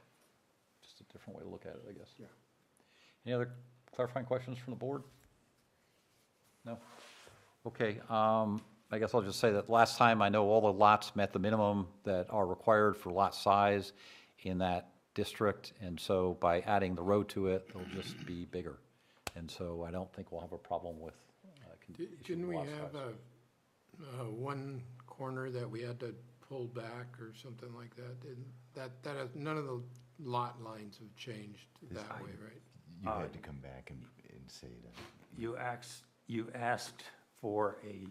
Just a different way to look at it, I guess. Yeah. Any other clarifying questions from the board? No? Okay, I guess I'll just say that last time, I know all the lots met the minimum that are required for lot size in that district, and so by adding the road to it, it'll just be bigger. And so I don't think we'll have a problem with Didn't we lot have size. one corner that we had to pull back or something like that? None of the lot lines have changed that way, right? You had to come back and say that. You asked for a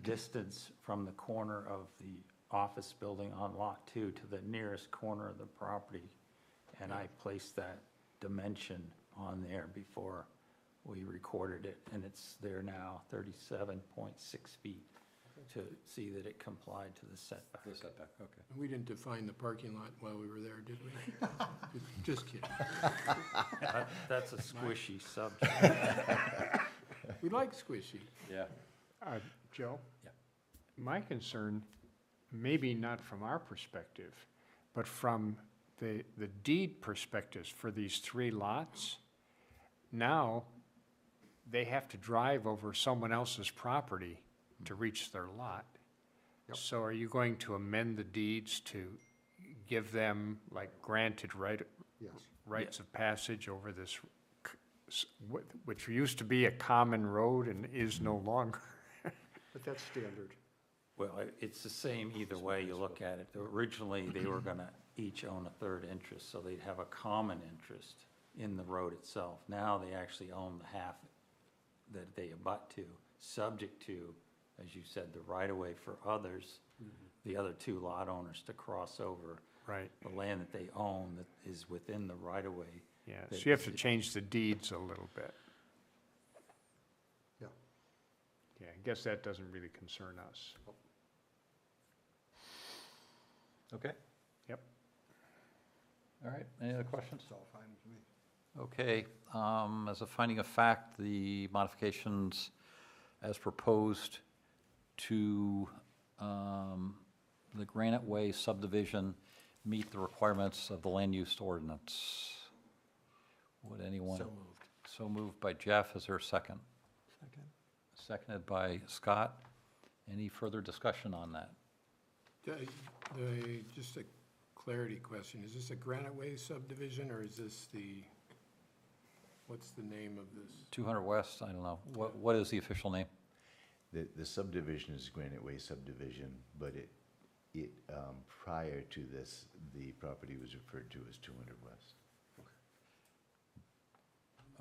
distance from the corner of the office building on Lot 2 to the nearest corner of the property, and I placed that dimension on there before we recorded it, and it's there now, 37.6 feet, to see that it complied to the setback. The setback, okay. We didn't define the parking lot while we were there, did we? Just kidding. That's a squishy subject. We like squishy. Yeah. Joe? Yeah. My concern, maybe not from our perspective, but from the deed perspectives for these 3 lots, now they have to drive over someone else's property to reach their lot. Yep. So are you going to amend the deeds to give them like granted Yes. rights of passage over this, which used to be a common road and is no longer? But that's standard. Well, it's the same either way you look at it. Originally, they were gonna each own a 1/3 interest, so they'd have a common interest in the road itself. Now they actually own the half that they abut to, subject to, as you said, the right-of-way for others, the other 2 lot owners to cross over Right, the land that they own that is within the right-of-way. yeah, so that you have to it- change the deeds a little bit. Yeah. Yeah, I guess that doesn't really concern us. Okay. Yep. All right, any other questions? It's all fine with me. Okay, as a finding of fact, the modifications as proposed to the Granite Way subdivision meet the requirements of the land use ordinance. Would anyone? So moved. So moved by Jeff. Is there a second? Second. Seconded by Scott. Any further discussion on that? Just a clarity question, is this a Granite Way subdivision, or is this what's the name of this? 200 West, I don't know. What is the official name? The subdivision is Granite Way subdivision, but prior to this, the property was referred to as 200 West.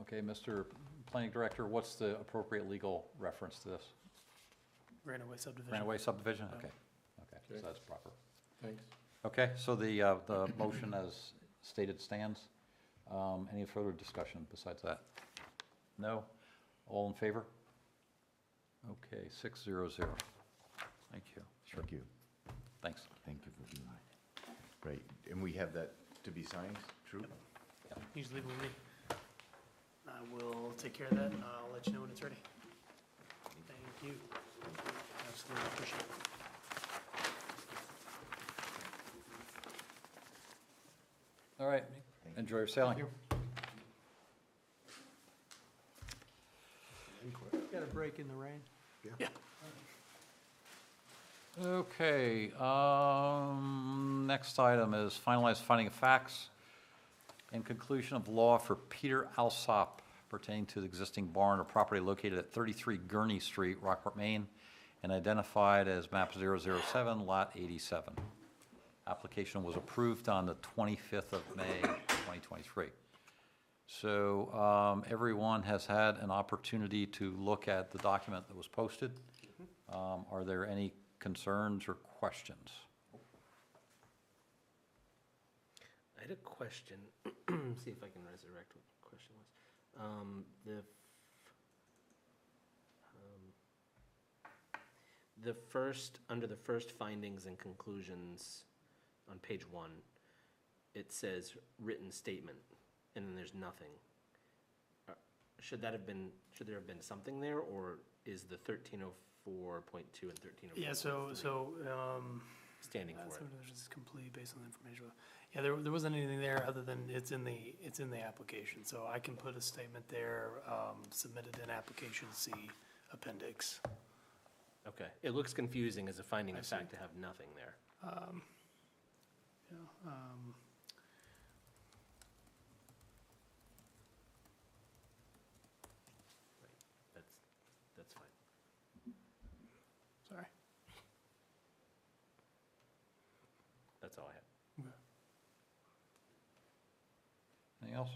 Okay, Mr. Planning Director, what's the appropriate legal reference to this? Granite Way subdivision. Granite Way subdivision? Yeah. Okay, Okay. so that's proper. Thanks. Okay, so the motion as stated stands. Any further discussion besides that? No? All in favor? Okay, 600. Thank you. Sure. Thank you. Thanks. Thank you for being here. Right, and we have that to be signed, true? You just leave it with me. I will take care of that, and I'll let you know when it's ready. Thank you. Absolutely appreciate it. All right, enjoy your sailing. Got a break in the rain? Yeah. Okay, next item is finalize finding of facts and conclusion of law for Peter Alsop pertaining to the existing barn or property located at 33 Gurney Street, Rockport, Maine, and identified as map 007, lot 87. Application was approved on the 25th of May, 2023. So everyone has had an opportunity to look at the document that was posted. Are there any concerns or questions? I had a question, see if I can resurrect what the question was. Under the first findings and conclusions on page 1, it says written statement, and then there's nothing. Should there have been something there, or is the 1304.2 and 1304.3 Yeah, so, standing for it? subdivision is complete based on the information. Yeah, there wasn't anything there other than it's in the application, so I can put a statement there, submitted in application C appendix. Okay, it looks confusing as a finding I of see. fact to have nothing there. Yeah, That's fine. sorry. That's all I had. Anything else?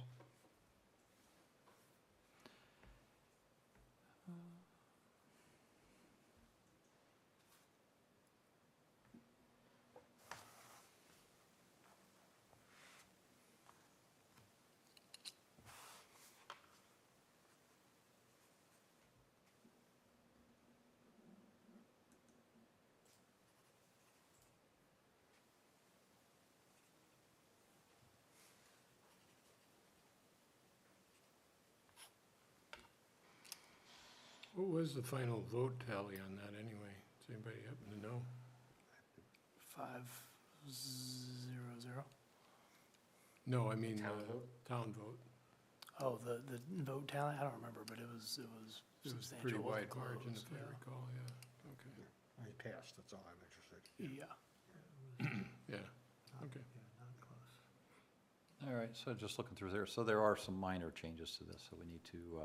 What was the final vote tally on that anyway? Does anybody happen to know? 500. No, I mean, Town vote? town vote. Oh, the vote tally, I don't remember, but it was It was substantial. pretty It wasn't wide margin, close, if I recall, yeah, okay. I passed, that's all I'm interested. Yeah. Yeah, okay. Not close. All right, so just looking through there, so there are some minor changes to this, so we need to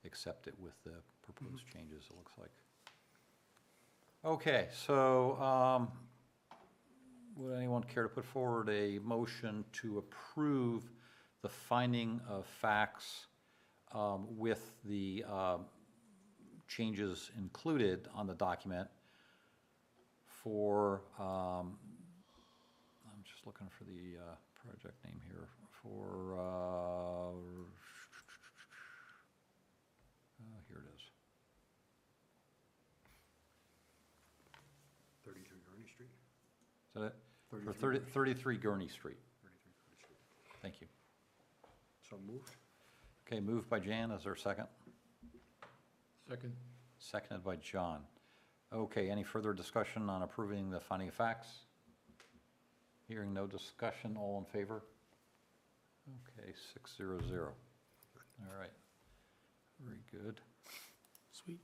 accept it with the proposed changes, it looks like. Okay, so would anyone care to put forward a motion to approve the finding of facts with the changes included on the document for, I'm just looking for the project name here, for, here it is. 33 Gurney Street? Is that it? For 33 33 Gurney Street. 33 Gurney Street. Thank you. So moved. Okay, moved by Jan, is there a second? Second. Seconded by John. Okay, any further discussion on approving the finding of facts? Hearing no discussion, all in favor? Okay, 600. All right, very good. Sweet.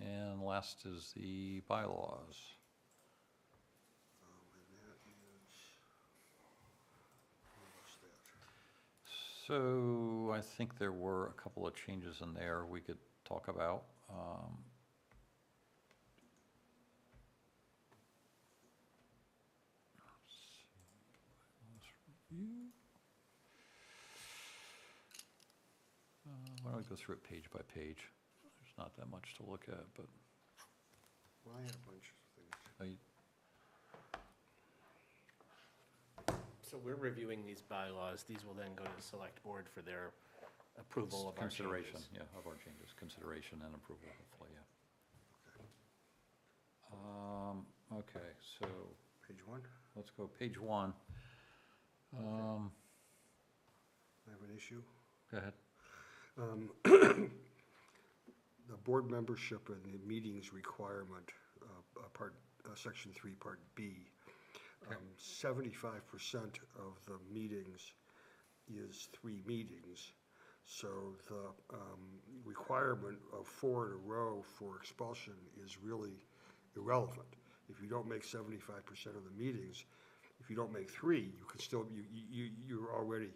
And last is the bylaws. So I think there were a couple of changes in there we could talk about. Let's see, bylaws review. Why don't we go through it page by page? There's not that much to look at, but Well, I had a bunch of things. So we're reviewing these bylaws. These will then go to the select board for their approval of our consideration, changes. yeah, of our changes, consideration and approval, hopefully, yeah. Okay, so Page one, let's go page one. I have an issue. Go ahead. The board membership and the meetings requirement, section 3, part B. 75% of the meetings is 3 meetings. So the requirement of 4 in a row for expulsion is really irrelevant. If you don't make 75% of the meetings, if you don't make 3, you can still, you're already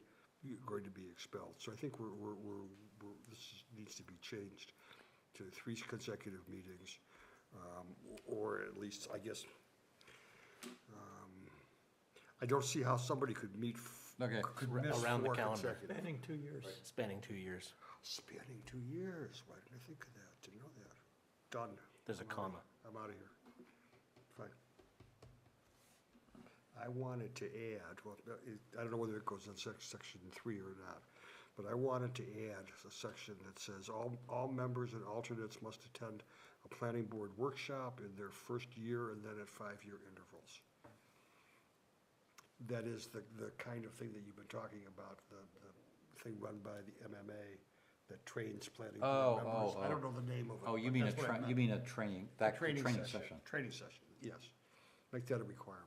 going to be expelled. So I think this needs to be changed to 3 consecutive meetings, or at least, I guess, I don't see how somebody could meet, Okay. could miss Around the 4 calendar. consecutive. Spanning 2 years. Spanning 2 years. Spanning 2 years, why didn't I think of that? Didn't know that. Done. There's a I'm outta- comma. I'm out of here. Fine. I wanted to add, well, I don't know whether it goes in section 3 or not, but I wanted to add a section that says, all members and alternates must attend a planning board workshop in their first year and then at 5-year intervals. That is the kind of thing that you've been talking about, the thing run by the MMA that trains planning board members. I don't know the name of it. Oh, you but mean that's what I meant. you mean a training, training session? Training session, yes. Make that a requirement.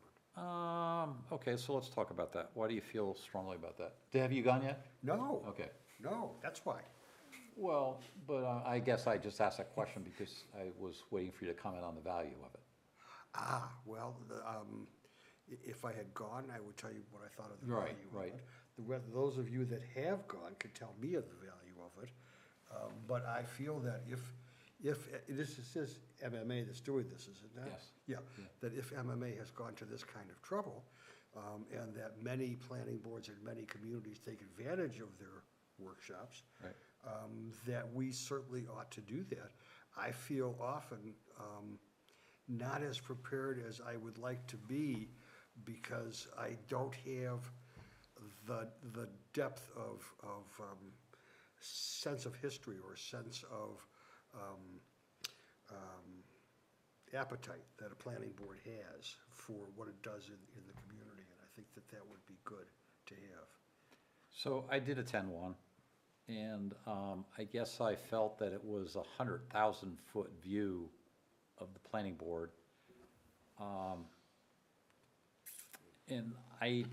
Okay, so let's talk about that. Why do you feel strongly about that? Have you gone yet? No, Okay. no, that's why. Well, but I guess I just asked that question because I was waiting for you to comment on the value of it. Well, if I had gone, I would tell you what I thought of the Right, value right. of it. Those of you that have gone could tell me of the value of it. But I feel that if this is MMA that's doing this, is it not? Yes. Yeah, that if MMA has gone to this kind of trouble, and that many planning boards and many communities take advantage of their workshops, Right. that we certainly ought to do that. I feel often not as prepared as I would like to be because I don't have the depth of sense of history or sense of appetite that a planning board has for what it does in the community, and I think that would be good to have. So I did attend one, and I guess I felt that it was 100,000-foot view of the planning board. And I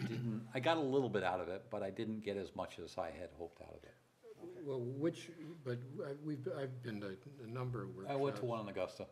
got a little bit out of it, but I didn't get as much as I had hoped out of it. Well, I've been to a number of workshops. I went to one in Augusta.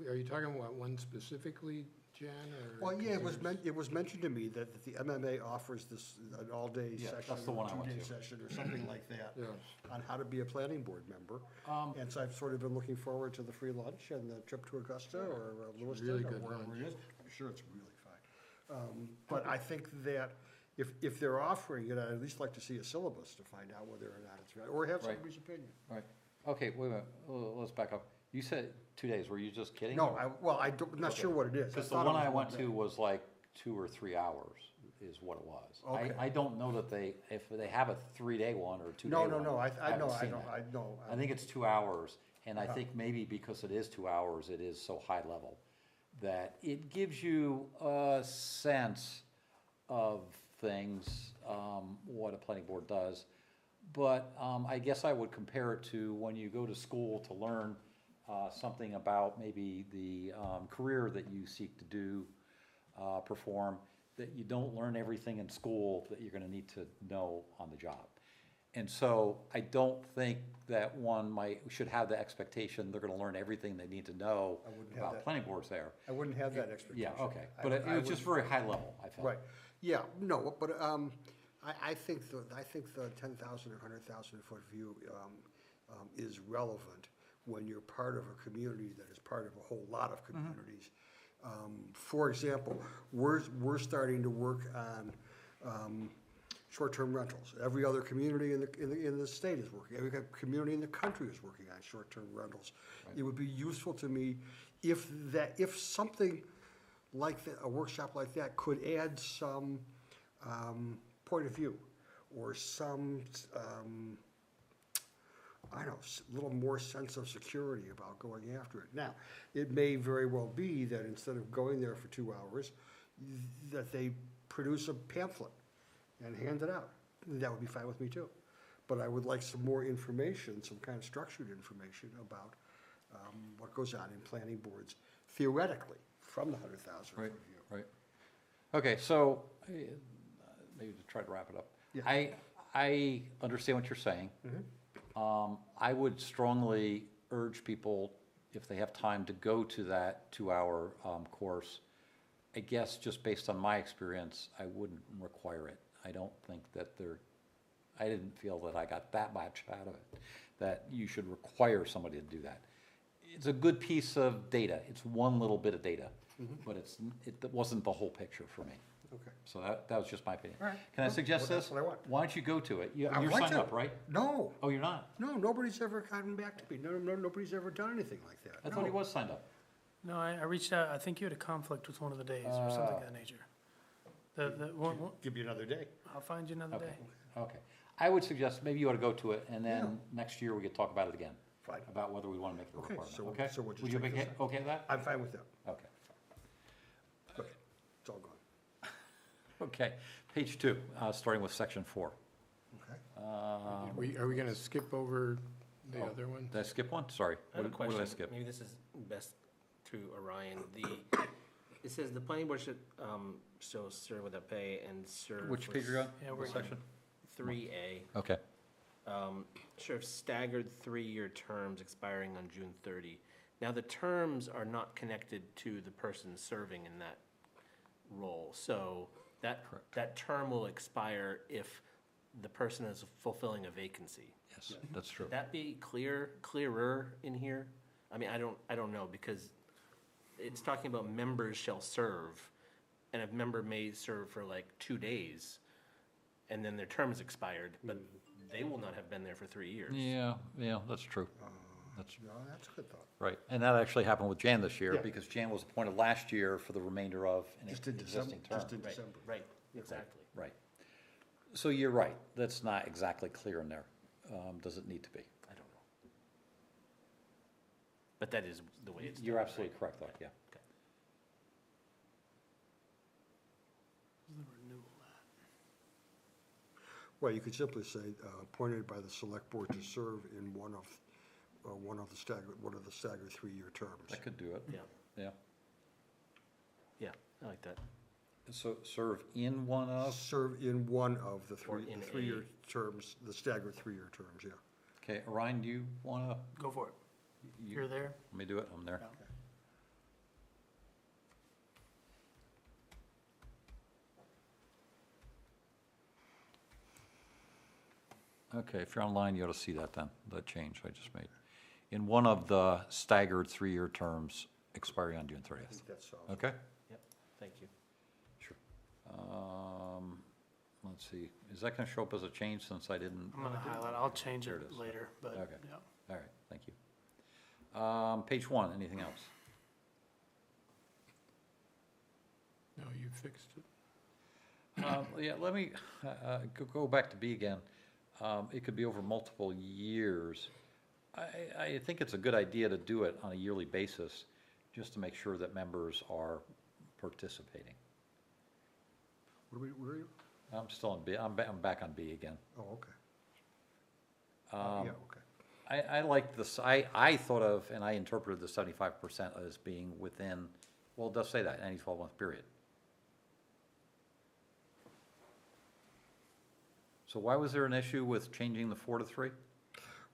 Are you talking about one specifically, Jan, or? Well, yeah, considers- it was mentioned to me that the MMA offers this, an all-day Yeah, session, that's the or one I went 2-day to. session, or something like that, Yeah. on how to be a planning board member. And so I've sort of been looking forward to the free lunch and the trip to Augusta or Lewiston really or good wherever lunch. it is. I'm sure it's really fine. But I think that if they're offering it, I'd at least like to see a syllabus to find out whether or not it's right, or have Right. somebody's opinion. Right. Okay, wait a minute, let's back up. You said 2 days, were you just kidding? No, I'm not sure what it is. Because the thought it one was I went day. to was like 2 or 3 hours is what it was. Okay. I don't know that if they have a 3-day one or a 2-day No, one. no, no, I haven't know, seen that. I know. I think it's 2 hours, and I Uh-huh. think maybe because it is 2 hours, it is so high level, that it gives you a sense of things, what a planning board does. But I guess I would compare it to when you go to school to learn something about maybe the career that you seek to do, perform, that you don't learn everything in school that you're gonna need to know on the job. And so I don't think that one should have the expectation they're gonna learn everything they need to know I wouldn't have about that. planning boards there. I wouldn't have that expectation. Yeah, okay, I- but it I was just would- very high level, I felt. Right, yeah, no, but I think the 10,000 or 100,000-foot view is relevant when you're part of a community that is part of a whole lot of communities. For example, we're starting to work on short-term rentals. Every other community in the state is working, every community in the country is working on short-term rentals. It would be useful to me if something like that, a workshop like that, could add some point of view, or some, I don't know, little more sense of security about going after it. Now, it may very well be that instead of going there for 2 hours, that they produce a pamphlet and hand it out. That would be fine with me too. But I would like some more information, some kind of structured information about what goes on in planning boards theoretically from the 100,000 Right, foot view. right. Okay, so, maybe to try to wrap it up. Yeah. I understand what you're saying. I would strongly urge people, if they have time, to go to that 2-hour course. I guess just based on my experience, I wouldn't require it. I don't think that I didn't feel that I got that much out of it, that you should require somebody to do that. It's a good piece of data. It's one little bit of data, but it wasn't the whole picture for me. Okay. So that was just my opinion. All right. Can I Well, suggest that's this? what I want. Why don't you go to it? You're I'd like signed to. up, right? No, Oh, you're not? no, nobody's ever gotten back to me. Nobody's ever done anything like that. I thought he No. was signed up. No, I reached out, I think you had a conflict with one of the days or something of that nature. Give you another day. I'll find you another Okay, day. okay. I would suggest maybe you ought to go to it, and then next year we could talk about it again. Fine. About whether we want to make it a Okay, requirement, so- okay? so we'll just Would you take make this it, okay with that? I'm fine with that. Okay. Okay, it's all gone. Okay, page 2, starting with section 4. Okay. Are we gonna skip over the Oh. other one? Did I skip one? Sorry. I have a What did I question, skip? maybe this is best to Orion. It says the planning board shall serve without pay and serve. Which for page are you on? Yeah, What we're- section? 3A. Okay. Serve staggered 3-year terms expiring on June 30. Now, the terms are not connected to the person serving in that role. So that term will expire if the person is fulfilling a vacancy. Yes, that's true. Would that be clearer in here? I mean, I don't know, because it's talking about members shall serve, and a member may serve for like 2 days, and then their term is expired, but they will not have been there for 3 years. Yeah, that's true. That's No, that's a good thought. right. And that actually happened with Jan this year, Yeah. because Jan was appointed last year for the remainder of an Just in existing December, term. just in Right, December. right, exactly. Right. So you're right. That's not exactly clear in there. Does it need to be? I don't know. But that is the way it's done. You're right? absolutely correct, though, yeah. The renewal act. Well, you could simply say, appointed by the select board to serve in one of the staggered 3-year terms. That could do it. Yeah, Yeah. yeah, I like that. So serve in one of, Serve in one of the Or in a- 3-year terms, the staggered 3-year terms, yeah. okay, Orion, do you want to, Go for it. You're there? let me do it, I'm there. Yeah. Okay, if you're online, you ought to see that then, that change I just made. In one of the staggered 3-year terms expiring on June I 30th. think that's solid. Okay? Yep, thank you. Sure. Let's see, is that going to show up as a change since I didn't? I'm gonna highlight, I'll change There it it is. later, but, Okay. yeah. All right, thank you. Page 1, anything else? No, you fixed it. Yeah, let me go back to B again. It could be over multiple years. I think it's a good idea to do it on a yearly basis, just to make sure that members are participating. Where are you? I'm still on B, I'm back on B again. Oh, okay. Um, Yeah, okay. I like this, I thought of, and I interpreted the 75% as being within, well, it does say that, any 12-month period. So why was there an issue with changing the 4 to 3?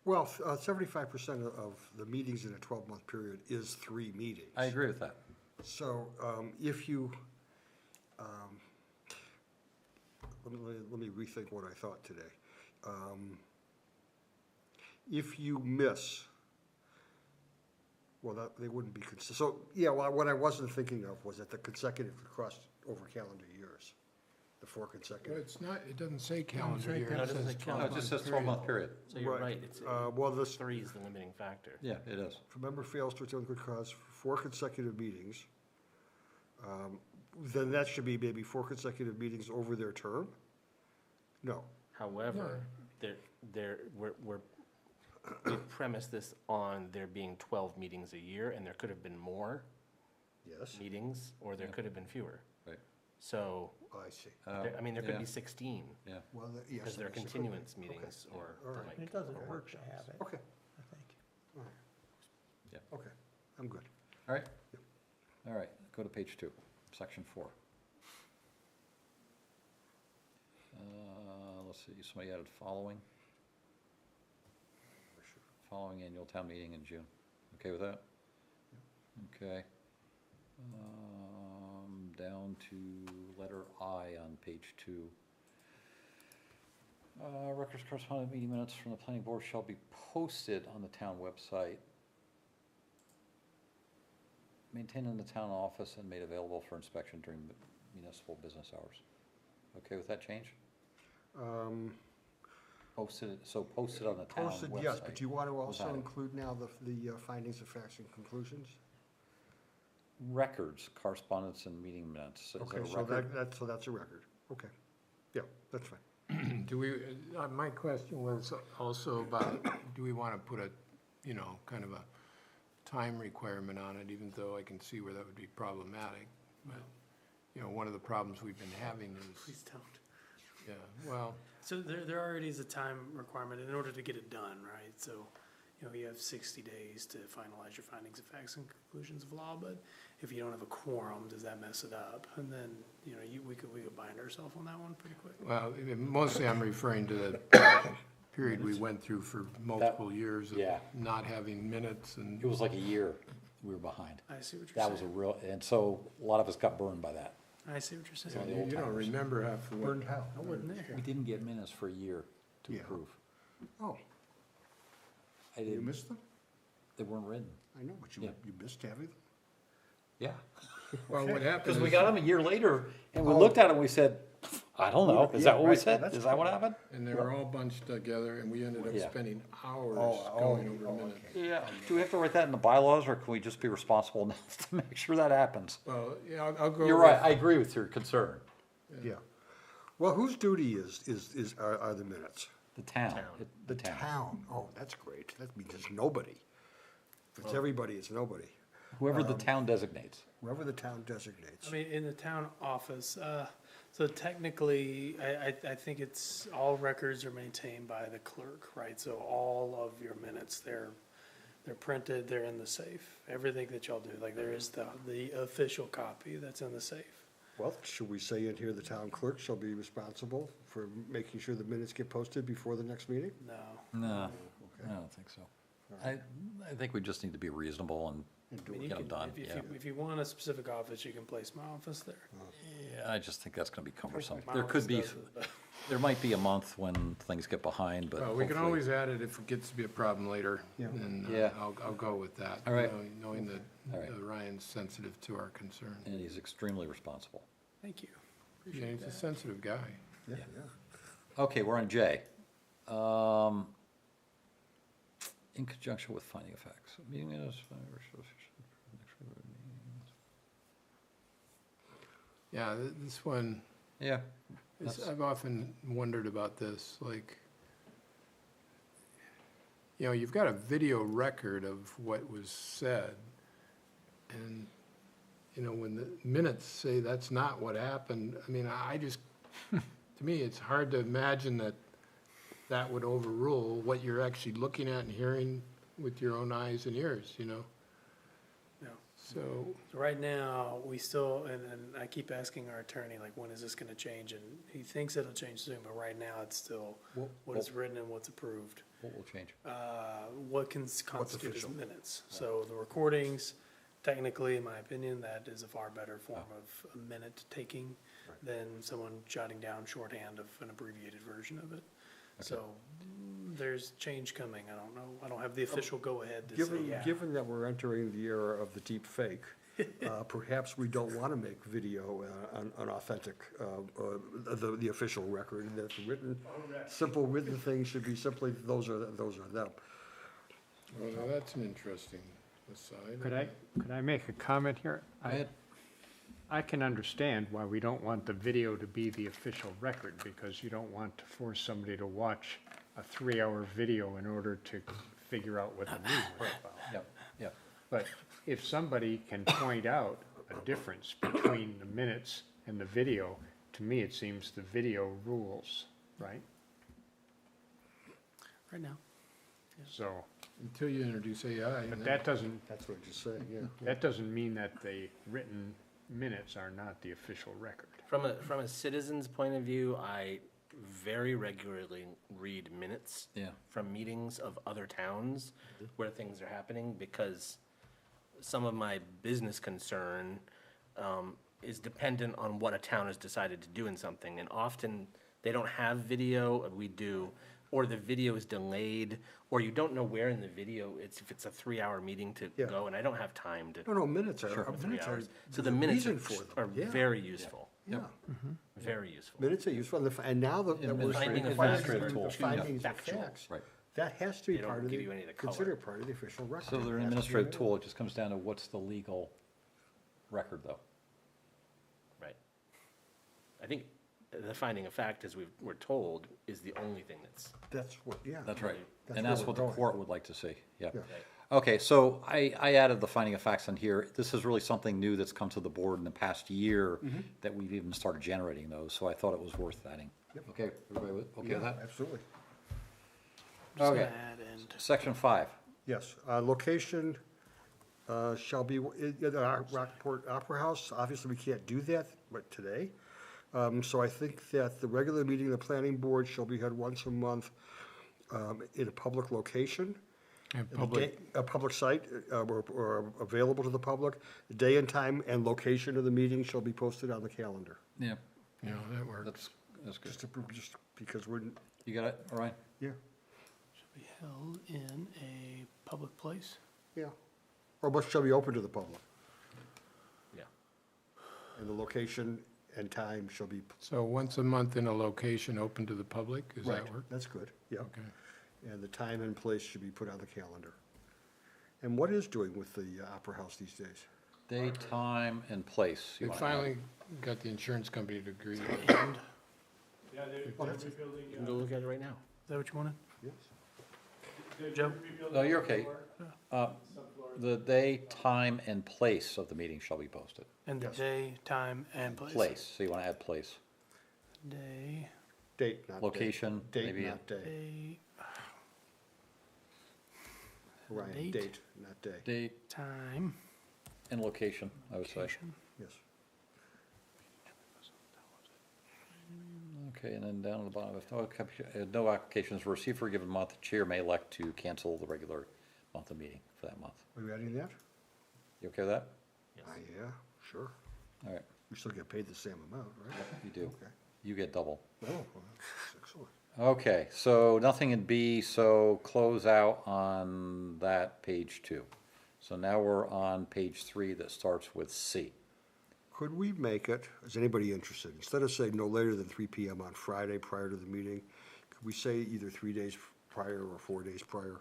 Well, 75% of the meetings in a 12-month period is 3 meetings. I agree with that. So if you, let me rethink what I thought today. If you miss, well, they wouldn't be consistent. So, yeah, well, what I wasn't thinking of was that the consecutive crossed over calendar years, the 4 Well, consecutive. it's not, it doesn't say calendar say year, calendar. it No, it doesn't says say 12 No, it just says 12-month period. So you're Right. right, it's, Well, this, 3 is the limiting factor. Yeah, it is. if a member fails to attend good cause for 4 consecutive meetings, then that should be maybe 4 consecutive meetings over their term? No. However, we premise this on there being 12 meetings a year, and there could have been more Yes. meetings, or there could have been fewer. Right. So, I see. I mean, there could Yeah. be 16, Well, yes. because they're I guess it could be. continuance meetings, or All the right. like. It doesn't or hurt to workshops. have it, Okay, I think. okay, I'm good. All right? All right, go to page 2, section 4. Let's see, somebody added following. Following annual town meeting in June. Okay with that? Okay. Down to letter I on page 2. Records correspondent meeting minutes from the planning board shall be posted on the town website, maintained in the town office, and made available for inspection during municipal business hours. Okay with that change? Posted, so posted on the town website. Posted, yes, but do you want to Was also added. include now the findings of facts and conclusions? Records, correspondence, and meeting minutes. Is that Okay, a so record? that's a record, okay. Yeah, that's fine. Do we, my question was also about, do we want to put a, kind of a time requirement on it, even though I can see where that would be problematic? But, one of the problems we've been having is, Please don't. yeah, well, So there already is a time requirement in order to get it done, right? So, you have 60 days to finalize your findings of facts and conclusions of law, but if you don't have a quorum, does that mess it up? And then, we could bind ourselves on that one pretty quick. well, mostly I'm referring to the period we went through for multiple years of yeah. not having minutes and. It was like a year we were behind. I see what you're That was a saying. real, and so a lot of us got burned by that. I see what you're So saying. You don't remember half of what. Burned how? I wasn't there. We didn't get minutes for a year to Yeah. approve. Oh, I you didn't, missed them? they weren't written. I know, but Yeah. you missed having them? Yeah. Well, what happened Because we is, got them a year later, and we Oh. looked at it and we said, I don't know. Is Yeah, that what we right, said? that's Is that what fine. happened? and they were all bunched together, and we ended up Yeah. spending hours Oh, going over oh, minutes. okay. Yeah. Do we have to write that in the bylaws, or can we just be responsible enough to make sure that happens? Well, yeah, I'll go. You're with- right. I agree with your concern. Yeah. Well, whose duty are the minutes? The town. Town. The The town. town. Oh, that's great. That means it's nobody. If it's everybody, it's nobody. Whoever the town designates. Whoever the town designates. I mean, in the town office, so technically, I think it's, all records are maintained by the clerk, right? So all of your minutes, they're printed, they're in the safe. Everything that y'all do, like there is the official copy that's in the safe. Well, should we say in here the town clerk shall be responsible for making sure the minutes get posted before the next meeting? No. No, I don't think so. I think we just need to be reasonable and I mean, you get them can, done, if yeah. you, if you want a specific office, you can place my office there. Yeah, I just think that's gonna be cumbersome. My There could office be, does it, but- there might be a month when things get behind, but Well, we can hopefully- always add it if it gets to be a problem later, Yeah. and Yeah. I'll go with that. All right. Knowing that All right. Ryan's sensitive to our concern. And he's extremely responsible. Thank you. Yeah, he's a sensitive guy. Yeah. Okay, we're on J. In conjunction with finding of facts. Meeting minutes. Yeah, this one, Yeah, I've often wondered about this, like, you've got a video record of what was said, and, when the minutes say that's not what happened, I mean, I just, to me, it's hard to imagine that that would overrule what you're actually looking at and hearing with your own eyes and ears, you know? No. So, So right now, we still, and I keep asking our attorney, like, when is this gonna change? And he thinks it'll change soon, but right now, it's still what is written and what's approved. What will change? What can constitute as official? minutes. So the recordings, technically, in my opinion, that is a far better form of a minute taking than someone jotting down shorthand of an abbreviated version of it. So there's change coming. I don't know. I don't have the official go-ahead to say, yeah. Given that we're entering the era of the deep fake, perhaps we don't want to make video an authentic, the official record, and that the written, simple written things should be simply, those are them. well, now that's an interesting aside. Could I make a comment here? Go ahead. I can understand why we don't want the video to be the official record, because you don't want to force somebody to watch a 3-hour video in order to figure out what the news was about. Yep, yep. But if somebody can point out a difference between the minutes and the video, to me, it seems the video rules, right? Right now. So, Until you introduce AI. but then- that doesn't, That's what you're saying, yeah. that doesn't mean that the written minutes are not the official record. From a citizen's point of view, I very regularly read minutes Yeah. from meetings of other towns where things are happening, because some of my business concern is dependent on what a town has decided to do in something. And often, they don't have video, we do, or the video is delayed, or you don't know where in the video, if it's a 3-hour meeting to Yeah. go, and I don't have time to. No, minutes are, for 3 minutes are, hours. So there's the a minutes reason for them. are Yeah, very useful, yeah. very useful. Minutes are useful, and now that we're. Finding of Administrative facts tool. are Findings of factual. facts. Right. That has to be They don't part of give you any of the, the color. considered part of the official record. So they're an It has to be administrative in there. tool, it just comes down to what's the legal record, though? Right. I think the finding of fact, as we're told, is the only thing that's, That's what, yeah. That's right. That's And where that's we're what the going. court would like to see, yeah. Yeah. Okay, so I added the finding of facts in here. This is really something new that's come to the board in the past year that we've even started generating those, so I thought it was worth adding. Yep. Okay, everybody okay with Yeah, that? absolutely. Just Okay. gonna add and Section 5. Yes, location shall be at the Rockport Opera House. Obviously, we can't do that, but today. So I think that the regular meeting of the planning board shall be held once a month in a public location. And The public, day- A public site, or available to the public. The day and time and location of the meeting shall be posted on the calendar. Yeah. you know, that works. That's good. Just because we're, You got it, all right? yeah, should be held in a public place. yeah. Or but shall be open to the public. yeah. And the location and time shall be. So once a month in a location open to the public, does that Right, work? That's good, yeah. Okay. And the time and place should be put on the calendar. And what is doing with the Opera House these days? Date, time, and place. You They wanna add? finally got the insurance company to agree. And, Oh, that's it. You can go look at it right now. is that what you wanted? Yes. Joe? No, you're okay. The day, time, and place of the meeting shall be posted. And the Yes. day, time, and place. Place, so you want to add place. Day, Date, not date. Location, Date, maybe. not day. day, Ryan, date. date, not day, Date time, and location, I would say. location. yes. Okay, and then down at the bottom, if no applications were received for a given month, the chair may elect to cancel the regular monthly meeting for that month. Are you adding that? You okay with that? Yeah, sure. All right, We still get paid the same amount, right? you do. Okay. You get double. Oh, well, that's excellent. Okay, so nothing in B, so close out on that page 2. So now we're on page 3 that starts with C. Could we make it, is anybody interested, instead of saying no later than 3 PM on Friday prior to the meeting, could we say either 3 days prior or 4 days prior?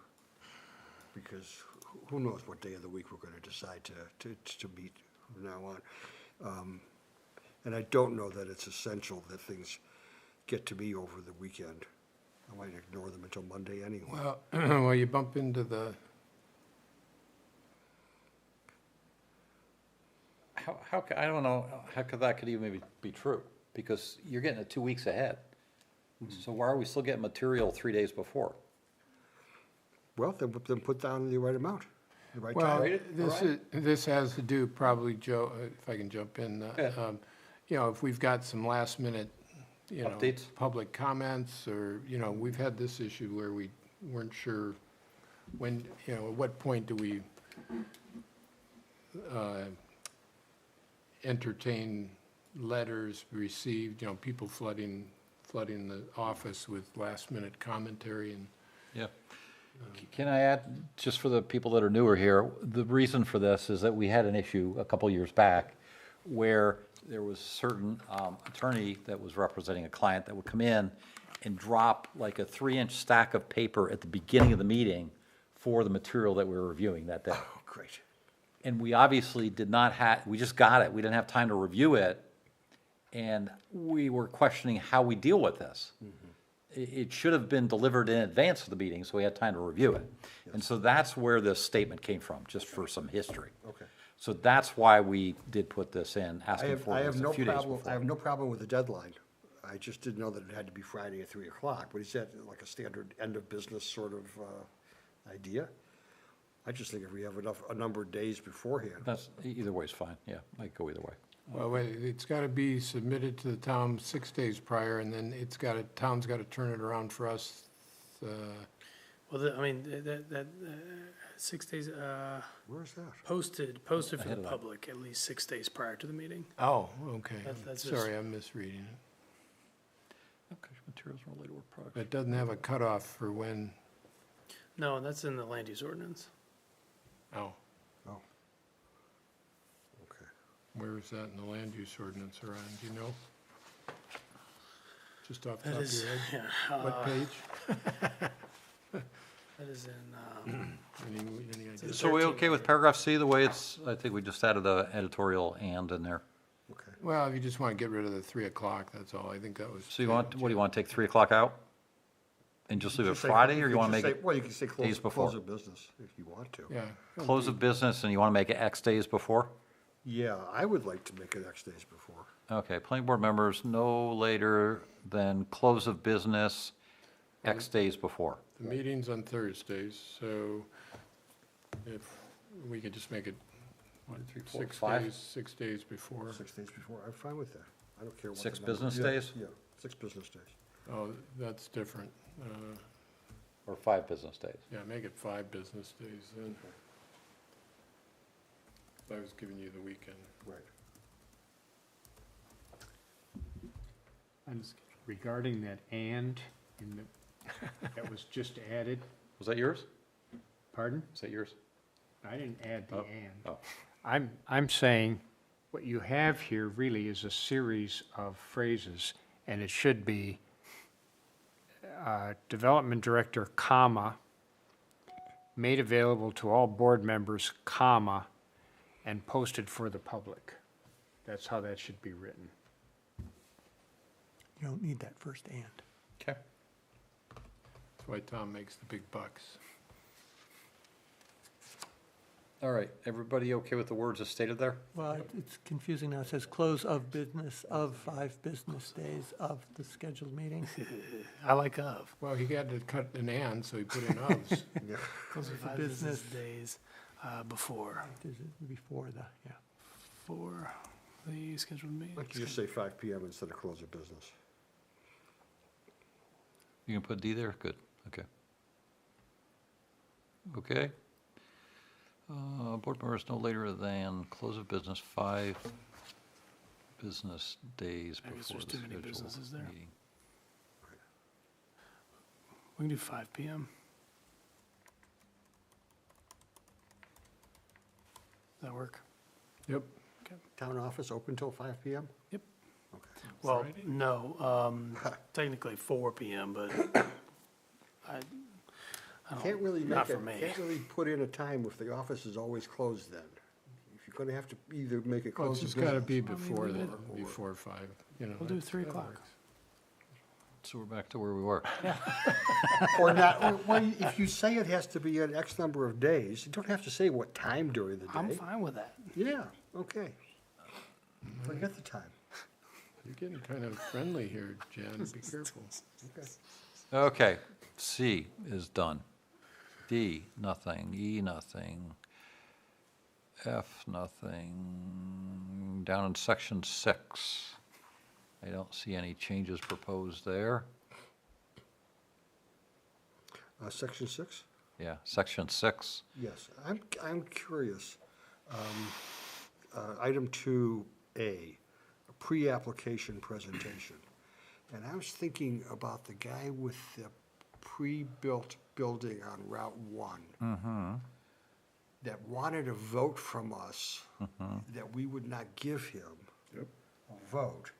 Because who knows what day of the week we're gonna decide to meet from now on. And I don't know that it's essential that things get to me over the weekend. I might ignore them until Monday anyway. Well, well, you bump into the, I don't know, how could that could even maybe be true? Because you're getting it 2 weeks ahead. So why are we still getting material 3 days before? Well, then put down the right amount, the right Well, time. this has to do probably, Joe, if I can jump in, Okay. you know, if we've got some last minute, you know, Updates? public comments, or, you know, we've had this issue where we weren't sure when, you know, at what point do we entertain letters received, you know, people flooding the office with last minute commentary and. Yeah. Can I add, just for the people that are newer here, the reason for this is that we had an issue a couple years back where there was a certain attorney that was representing a client that would come in and drop like a 3-inch stack of paper at the beginning of the meeting for the material that we were reviewing that day. Oh, great. And we obviously did not have, we just got it, we didn't have time to review it, and we were questioning how we deal with this. It should have been delivered in advance of the meeting, so we had time to review it. And so that's where this statement came from, just for some history. Okay. So that's why we did put this in, I asking have, for I it have a no few days problem, I before. have no problem with the deadline. I just didn't know that it had to be Friday at 3 o'clock, but he said like a standard end of business sort of idea. I just think if we have a number of days beforehand. That's, either way is fine, yeah, I could go either way. Well, wait, it's got to be submitted to the town 6 days prior, and then town's got to turn it around for us. Well, I mean, that 6 days, Where's that? posted for Ahead the of that. public at least 6 days prior to the meeting. Oh, okay. That's just- Sorry, I'm misreading it. Okay, materials related to work products. It doesn't have a cutoff for when, No, that's in the land use ordinance. oh, Oh. Okay. where is that in the land use ordinance around, do you know? Just off the That top of is, your head? yeah, What page? that is in, Any idea? So we okay with paragraph C, the way it's, I think we just added a editorial and in there. Okay. Well, if you just want to get rid of the 3 o'clock, that's all, I think that was. So you want, what do you want, take 3 o'clock out? And just leave it Just say- Friday, or you could want to just make say- it Well, you can say days close before? of business if you want to. Yeah. close of business, and you want to make it X days before? Yeah, I would like to make it X days before. Okay, planning board members no later than close of business X days before. The meeting's on Thursdays, so if we could just make it, what, 6 5? days, 6 days before. 6 days before, I'm fine with that. I don't care what. the 6 number- business yeah, days? Yeah, 6 business days. Oh, that's different. Or 5 business days? Yeah, make it 5 business days then. I was giving you the weekend. Right. And regarding that "and" in the, that was just added, Was that yours? pardon? Is that yours? I didn't add the Oh, "and." oh. I'm saying what you have here really is a series of phrases, and it should be Development Director, comma, made available to all board members, comma, and posted for the public. That's how that should be written. You don't need that first and. Okay. That's why Tom makes the big bucks. All right, everybody okay with the words as stated there? Well, it's confusing now. It says close of business of 5 business days of the scheduled meeting. I like of. Well, he had to cut an and, so he put in ofs. Yeah. Close of The 5 business business. days before, There's before the, yeah. for the scheduled meeting. Why don't you just say 5 PM instead of close of business? You can put D there? Good, okay. Okay. Board members no later than close of business 5 business days I guess before there's the too many scheduled businesses there. meeting. We can do 5 PM. Does that work? Yep. Town office open till 5 PM? Well, no, technically 4 PM, but I Can't don't, really not make for me. can't really put in a time if the office is always closed then. If you're gonna have to either make it Well, close it's of just got to business. be before we that, would- before 5, you know. We'll do that- 3 that o'clock. works. So we're back to where we were. Or not, if you say it has to be an X number of days, you don't have to say what time during the I'm day. fine with that. Yeah, okay. Forget the time. You're getting kind of friendly here, Jan, be careful. Okay, C is done. D, nothing. E, nothing. F, nothing. Down in section 6, I don't see any changes proposed there. Section 6? Yeah, section 6. Yes, I'm curious. Item 2A, a pre-application presentation. And I was thinking about the guy with the pre-built building on Route 1 that wanted a vote from us that we would not give him a vote.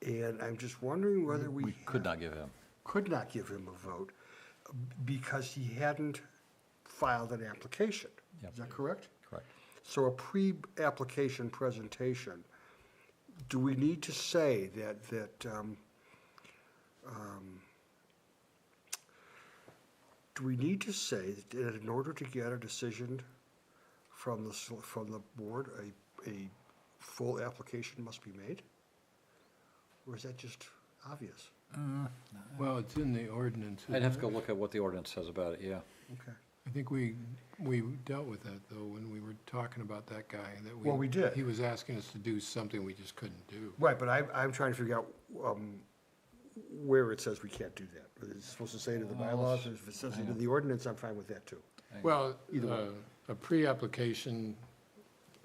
And I'm just wondering whether we Could not give him. could not give him a vote because he hadn't filed an application. Yep. Is that correct? Correct. So a pre-application presentation, do we need to say do we need to say that in order to get a decision from the board, a full application must be made? Or is that just obvious? Well, it's in the ordinance. I'd have to isn't go it? look at what the ordinance says about it, yeah. Okay. I think we dealt with that, though, when we were talking about that guy, that we. Well, we did. He was asking us to do something we just couldn't do. Right, but I'm trying to figure out where it says we can't do that. Is it supposed to say it in the bylaws? If it says it in the ordinance, I'm fine with that, too. Well, Either way. a pre-application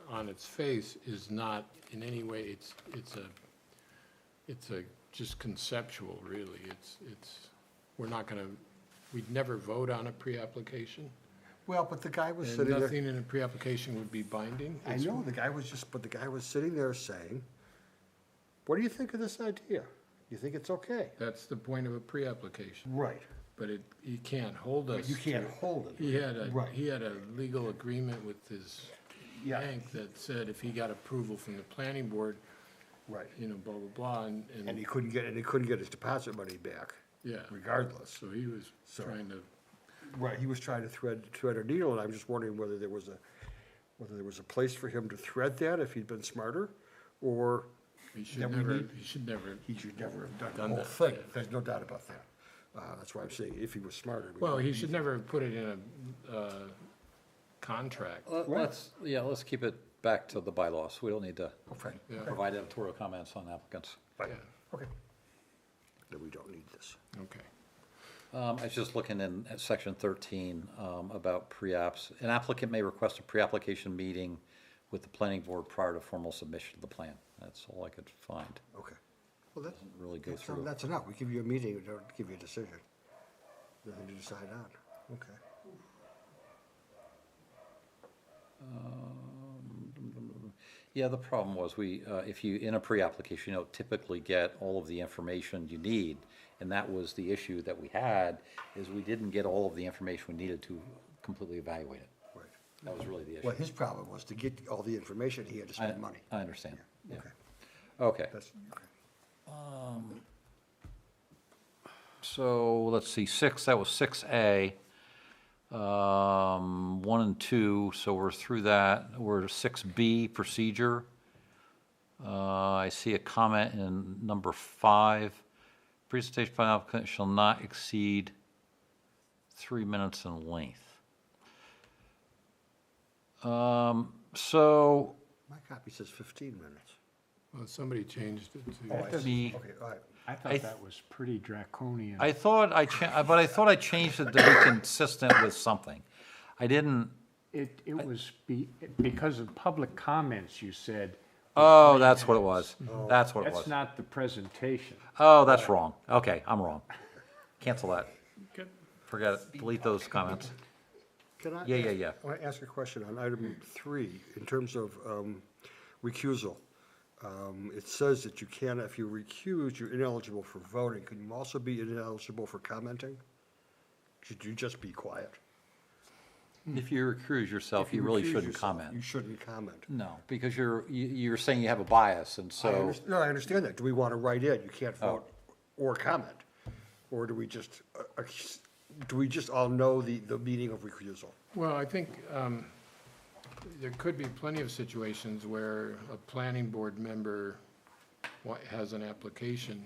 on its face is not in any way, it's a just conceptual, really. We're not gonna, we'd never vote on a pre-application. Well, but the guy was And sitting there. nothing in a pre-application would be binding. I know, the guy was sitting there saying, what do you think of this idea? You think it's okay? That's the point of a pre-application, Right. but he can't hold us. You can't to- hold it. Right. He had a legal agreement with his Yeah. bank that said if he got approval from the planning board, Right. you know, blah, blah, blah, And he couldn't get his deposit money back, yeah. regardless. So he was So- trying to, Right, he was trying to thread a needle, and I'm just wondering whether there was a place for him to thread that if he'd been smarter, or he should That we never, need- he should never. he should never have done the Done whole that, thing. yeah. There's no doubt about that. That's why I'm saying, if he was smarter. we Well, don't he need should never have put it in a contract. Let's keep it back to the bylaws. We don't need to Okay, Yeah. provide editorial comments on applicants. right, Yeah, okay. Then we don't need this. okay. I was just looking in at section 13 about pre-apps. An applicant may request a pre-application meeting with the planning board prior to formal submission of the plan. That's all I could find. Okay. Well, that's, Really go through. that's enough. We give you a meeting, we don't give you a decision. Nothing to decide on. Okay. Yeah, the problem was if you, in a pre-application, you don't typically get all of the information you need. And that was the issue that we had, is we didn't get all of the information we needed to completely evaluate it. Right. That was really the issue. Well, his problem was to get all the information, he had to spend money. I understand, yeah. Okay, Okay, that's, okay. so let's see, that was 6A. 1 and 2, so we're through that. We're 6B, procedure. I see a comment in number 5. Presentation by an applicant shall not exceed 3 minutes in length. So, My copy says 15 minutes. Well, somebody changed it Oh, to, I see. Me- Okay, all right. I I thought th- that was pretty draconian. I thought I changed it to be consistent with something. I didn't, It was because of public comments, you said. oh, that's what it was. That's what it That's was. not the presentation. Oh, that's wrong. Okay, I'm wrong. Cancel that. Good. Forget it. Delete those comments. Can I? Yeah, ask- yeah, yeah. I want to ask a question on item 3, in terms of recusal. It says that you can, if you recuse, you're ineligible for voting. Can you also be ineligible for commenting? Should you just be quiet? If you recuse yourself, If you really recuse shouldn't yourself, comment. You shouldn't comment. No, because you're saying you have a bias, and so, No, I understand that. Do we want to write in, you can't Oh. vote or comment? Or do we just all know the meaning of recusal? well, I think there could be plenty of situations where a planning board member has an application,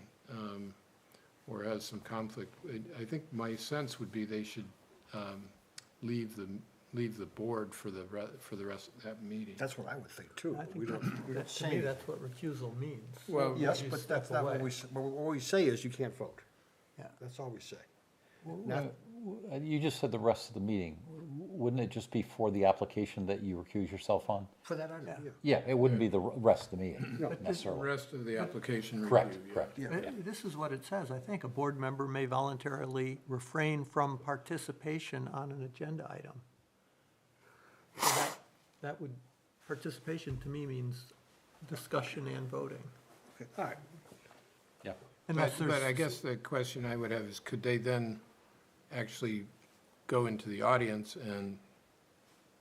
or has some conflict, I think my sense would be they should leave the board for the rest of that meeting. That's what I would think too. I but we think don't that, to say me, it. that's what recusal means. Well, Yes, you but step that's not what away. what we say is you can't vote. Yeah. That's all we say. You just said the rest of the meeting. Wouldn't it just be for the application that you recuse yourself on? For that item, yeah. Yeah, it wouldn't be the rest of the meeting No. The necessarily. rest of the application review. Correct, yeah. correct. Yeah. This is what it says, I think. A board member may voluntarily refrain from participation on an agenda item. So that would, participation to me means discussion and voting. Okay, all right. Yeah. Unless But I there's, guess the question I would have is, could they then actually go into the audience and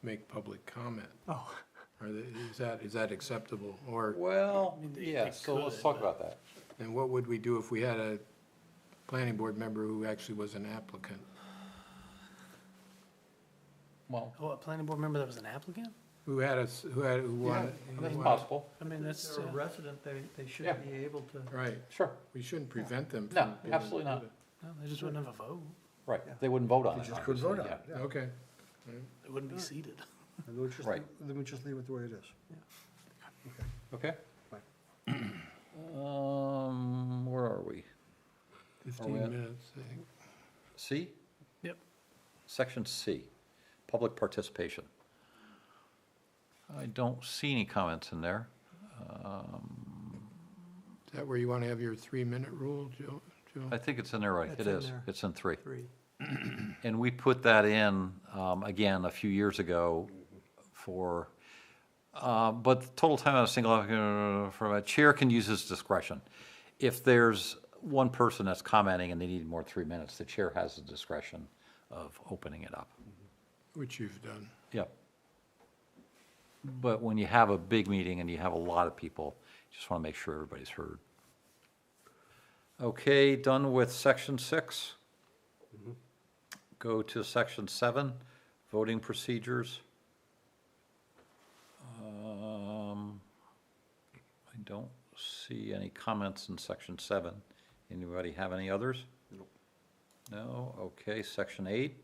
make public comment? oh, Is that acceptable? Or, Well, mean, yeah, they so let's could, talk about that. and what would we do if we had a planning board member who actually was an applicant? Well, Oh, a planning board member that was an applicant? Who wanted. that's possible. I mean, if that's, they're a resident, they should Yeah. be able to. Right, Sure, we shouldn't prevent them from. No, being able to absolutely do not. that. no, they just wouldn't have a vote. right. They wouldn't vote on You it. just could vote on obviously, it, yeah. Okay, They wouldn't be seated. And we'll just, Right. then we just leave it the way it is. yeah. Okay. Fine. Where are we? 15 at- minutes, I think. C? Yep. Section C, public participation. I don't see any comments in there. Is that where you want to have your 3-minute rule, Joe? I think it's in there, right? It's It in is. there. It's in 3. 3. And we put that in, again, a few years ago for, but the total time on a single, from a chair can use his discretion. If there's one person that's commenting and they need more than 3 minutes, the chair has the discretion of opening it up. Which you've done. Yep. But when you have a big meeting and you have a lot of people, you just want to make sure everybody's heard. Okay, done with section 6. Go to section 7, voting procedures. I don't see any comments in section 7. Anybody have any others? Nope. No? Okay, section 8.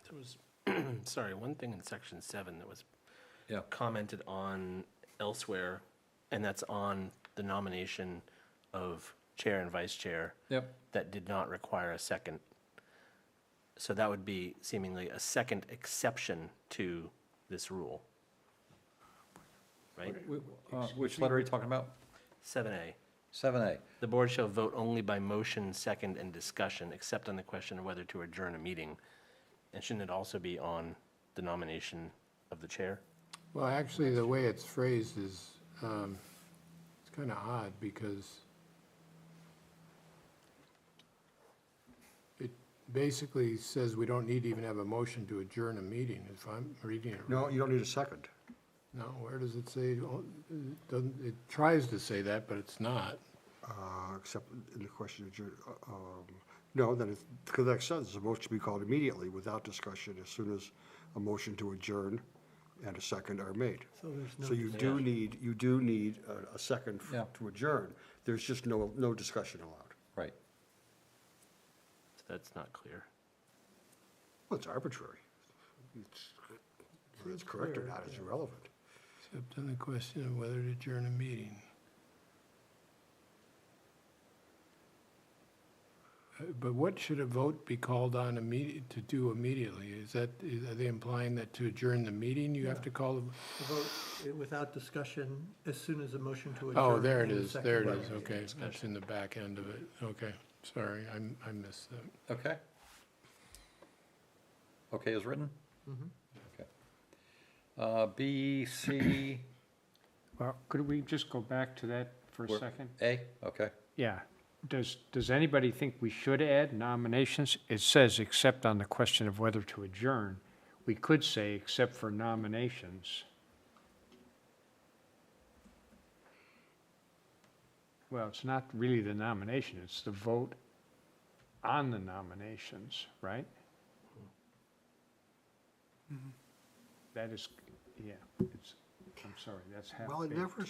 There was, sorry, one thing in section 7 that was Yeah. commented on elsewhere, and that's on the nomination of chair and vice chair. Yep. That did not require a second. So that would be seemingly a second exception to this rule. Right? Which letter are you talking about? 7A. 7A. The board shall vote only by motion, second, and discussion, except on the question of whether to adjourn a meeting. And shouldn't it also be on the nomination of the chair? Well, actually, the way it's phrased is, it's kind of odd because it basically says we don't need to even have a motion to adjourn a meeting, if I'm reading it right. No, you don't need a second. No, where does it say? It tries to say that, but it's not. Except in the question of, no, then it's, because that says a motion to be called immediately without discussion as soon as a motion to adjourn and a second are made. So there's no. So you do need a second Yeah. to adjourn. There's just no discussion allowed. Right. So that's not clear. Well, it's arbitrary. Whether it's correct or not is irrelevant. Except on the question of whether to adjourn a meeting. But what should a vote be called on to do immediately? Are they implying that to adjourn the meeting, you have to call the? The vote without discussion as soon as a motion to adjourn. Oh, there it and a is, second. there it Right. is, okay, that's in the back end of it, okay, sorry, I missed that. Okay. Okay is written? Mhm. Okay. B, C, Well, could we just go back to that for a Where- second? A, okay. Yeah. Does anybody think we should add nominations? It says except on the question of whether to adjourn. We could say except for nominations. Well, it's not really the nomination, it's the vote on the nominations, right? That is, yeah, it's, I'm sorry, that's half. Well, it never,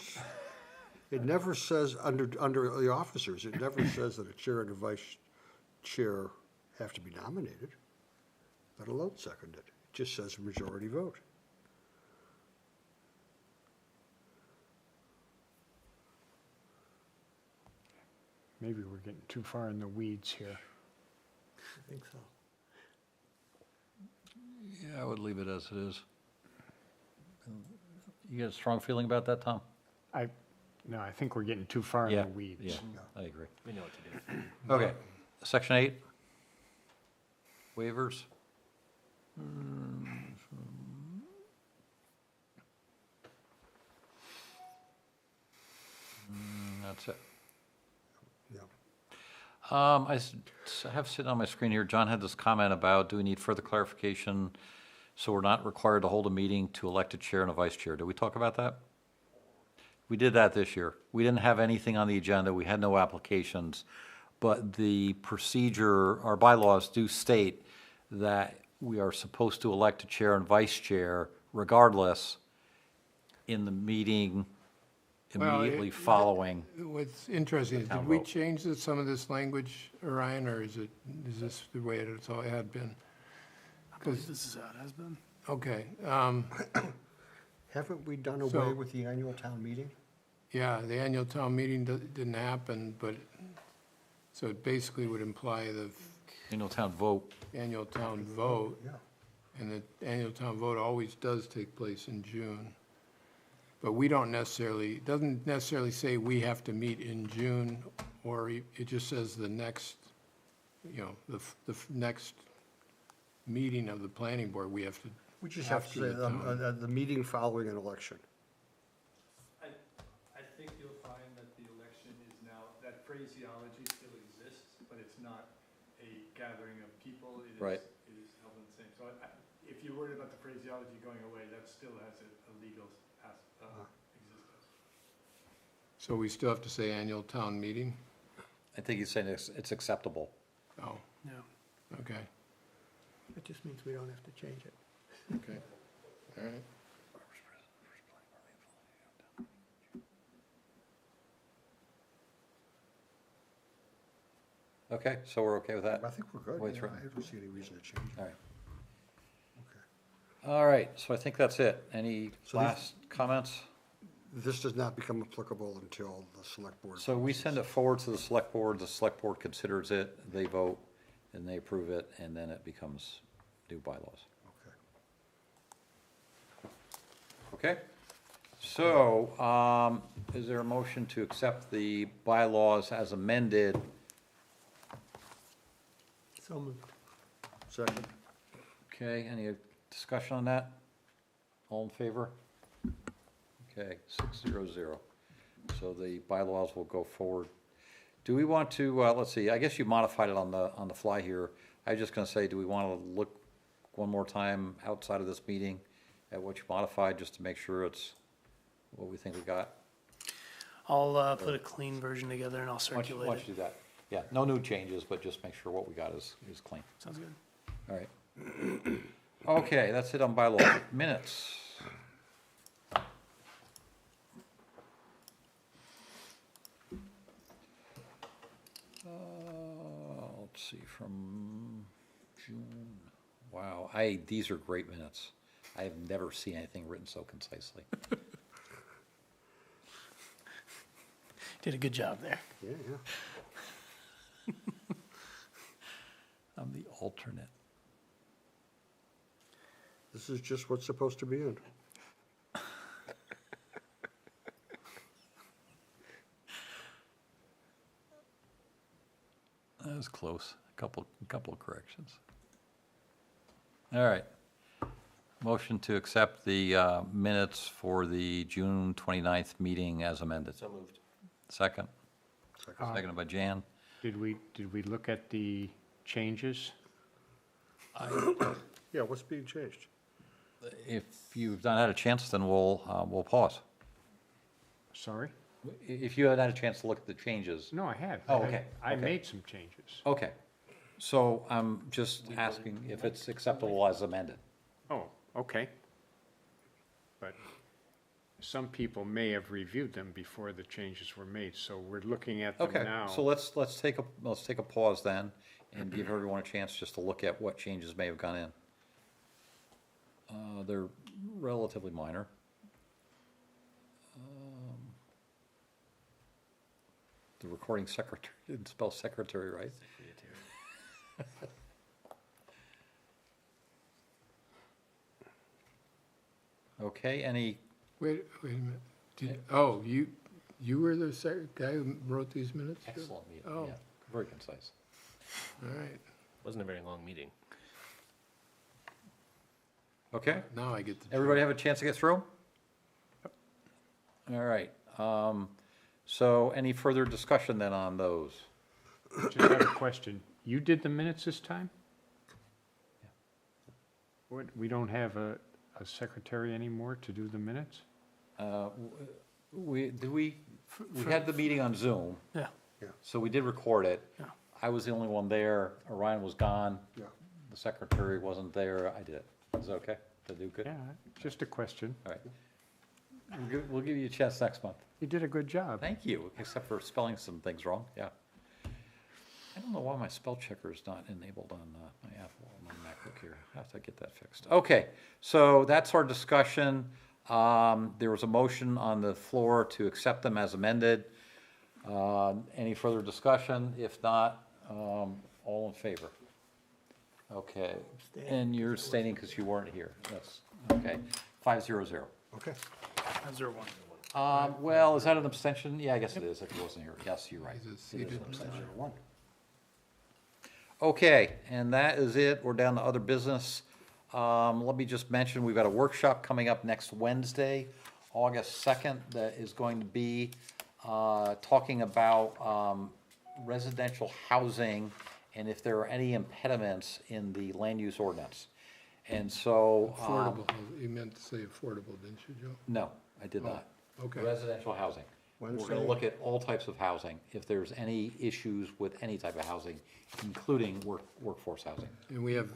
It never says, under the officers, it never says that a chair and a vice chair have to be nominated, let alone seconded. It just says majority vote. Maybe we're getting too far in the weeds here. I think so. Yeah, I would leave it as it is. You got a strong feeling about that, Tom? No, I think we're getting too far in Yeah, the weeds. yeah, I agree. We know what to do. Okay, section 8. Waivers. That's it. Yeah. Have sitting on my screen here, John had this comment about, do we need further clarification? So we're not required to hold a meeting to elect a chair and a vice chair. Did we talk about that? We did that this year. We didn't have anything on the agenda. We had no applications. But the procedure, our bylaws do state that we are supposed to elect a chair and vice chair regardless in the meeting Well, immediately following. What's interesting is, Town did we vote. change some of this language, Orion, or is this the way it's all had been? Because this is how it has been. Okay, Haven't we done away So- with the annual town meeting? yeah, the annual town meeting didn't happen, but, so it basically would imply the Annual town vote. annual town vote, Yeah. and the annual town vote always does take place in June. But we don't necessarily, it doesn't necessarily say we have to meet in June, or it just says the next, next meeting of the planning board, we have to. We just have to say, the town. the meeting following an election. I think you'll find that the election is now, that phraseology still exists, but it's not a gathering of people. It is- Right. It is held in the same, so if you're worried about the phraseology going away, that still has a legal existence. So we still have to say annual town meeting? I think he's saying it's acceptable. Oh, Yeah. okay, It just means we don't have to change it. okay, all right. Okay, so we're okay with that? I think we're good. Way Yeah, through. I don't see any reason to change it. All right. Okay. All right, so I think that's it. Any So these- last comments? This does not become applicable until the select board. So we send it forward to the select board considers it, they vote, and they approve it, and then it becomes new bylaws. Okay. Okay? So, is there a motion to accept the bylaws as amended? So moved. Second. Okay, any discussion on that? All in favor? Okay, 600. So the bylaws will go forward. Do we want to, let's see, I guess you modified it on the fly here. I was just gonna say, do we want to look one more time outside of this meeting at what you modified, just to make sure it's what we think we got? I'll put a clean version together and I'll Why don't you circulate it. do that? Yeah, no new changes, but just make sure what we got is clean. Sounds good. All right. Okay, that's it on bylaw. Minutes. Let's see, from June. Wow, these are great minutes. I have never seen anything written so concisely. Did a good job there. Yeah, yeah. I'm the alternate. This is just what's supposed to be in. That was close. A couple of corrections. All right. Motion to accept the minutes for the June 29th meeting as amended. So moved. Second. Second. Seconded by Jan. Did we look at the changes? Yeah, what's being changed? If you've not had a chance, then we'll pause. Sorry? If you haven't had a chance to look at the changes. No, I had. Oh, okay, I okay. made some changes. Okay. So I'm just asking if it's acceptable as amended. Oh, okay. But some people may have reviewed them before the changes were made, so we're looking at them Okay, now. so let's take a pause then and give everyone a chance just to look at what changes may have gone in. They're relatively minor. The recording secretary didn't spell secretary right. Okay, any, Wait a minute. You were the guy who wrote these minutes? too? excellent meeting, Oh. yeah, very concise. All right, Wasn't a very long meeting. Okay, now I get the. everybody have a chance to get through? All right, so any further discussion then on those? Just have a question. You did the minutes this time? What, we don't have a secretary anymore to do the minutes? We had the meeting on Zoom. Yeah. Yeah. So we did record it. Yeah. I was the only one there. Orion was gone. Yeah. The secretary wasn't there. I did it. Is it okay? Did I do good? Yeah, just a question. All right. We'll give you a chance next month. You did a good job. Thank you, except for spelling some things wrong, yeah. I don't know why my spell checker is not enabled on my Apple, on my MacBook here. I have to get that fixed. Okay, so that's our discussion. There was a motion on the floor to accept them as amended. Any further discussion? If not, all in favor? Okay, and you're abstaining because you weren't here. That's, okay, 5-0-0. Okay. 501. Well, is that an abstention? Yeah, I guess it is if he wasn't here. Yes, you're right. Is it It is seated? an abstention. Okay, and that is it. We're down to other business. Let me just mention, we've got a workshop coming up next Wednesday, August 2nd, that is going to be talking about residential housing and if there are any impediments in the land use ordinance. And so. Affordable, you meant to say affordable, didn't you, Joe? No, I did not. Okay. Residential housing. We're Wednesday. gonna look at all types of housing, if there's any issues with any type of housing, including workforce housing. And we have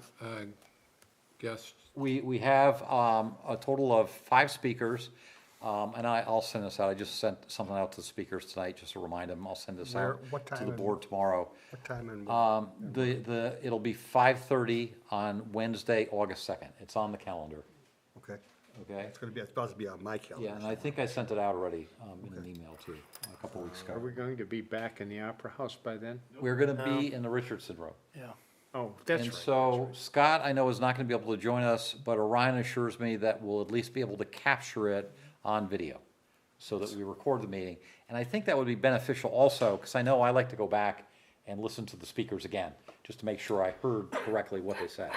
guests, We have a total of 5 speakers, and I'll send this out. I just sent something out to the speakers tonight, just to remind them. I'll send this Where- out what to time the and- board tomorrow. What time and? It'll be 5:30 on Wednesday, August 2nd. It's on the calendar, Okay. okay? It's supposed to be on my calendar. Yeah, and I think I sent it out already in an email too, a couple weeks Are ago. we going to be back in the Opera House by then? We're gonna be in the Richardson Room. Yeah. Oh, that's right. And so Scott, I know, is not gonna be able to join us, but Orion assures me that we'll at least be able to capture it on video so that we record the meeting. And I think that would be beneficial also, because I know I like to go back and listen to the speakers again, just to make sure I heard correctly what they said.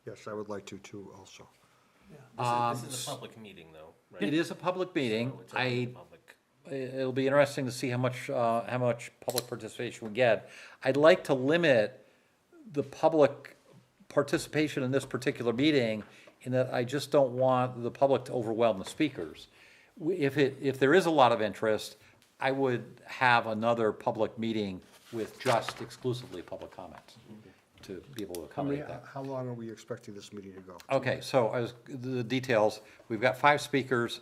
Yes, I would like to too, also. This is a public meeting, though, right? It is a public meeting. So it's open to the public. It'll be interesting to see how much public participation we get. I'd like to limit the public participation in this particular meeting in that I just don't want the public to overwhelm the speakers. If there is a lot of interest, I would have another public meeting with just exclusively public comments to be able to accommodate that. How long are we expecting this meeting to go? Okay, so the details, we've got 5 speakers.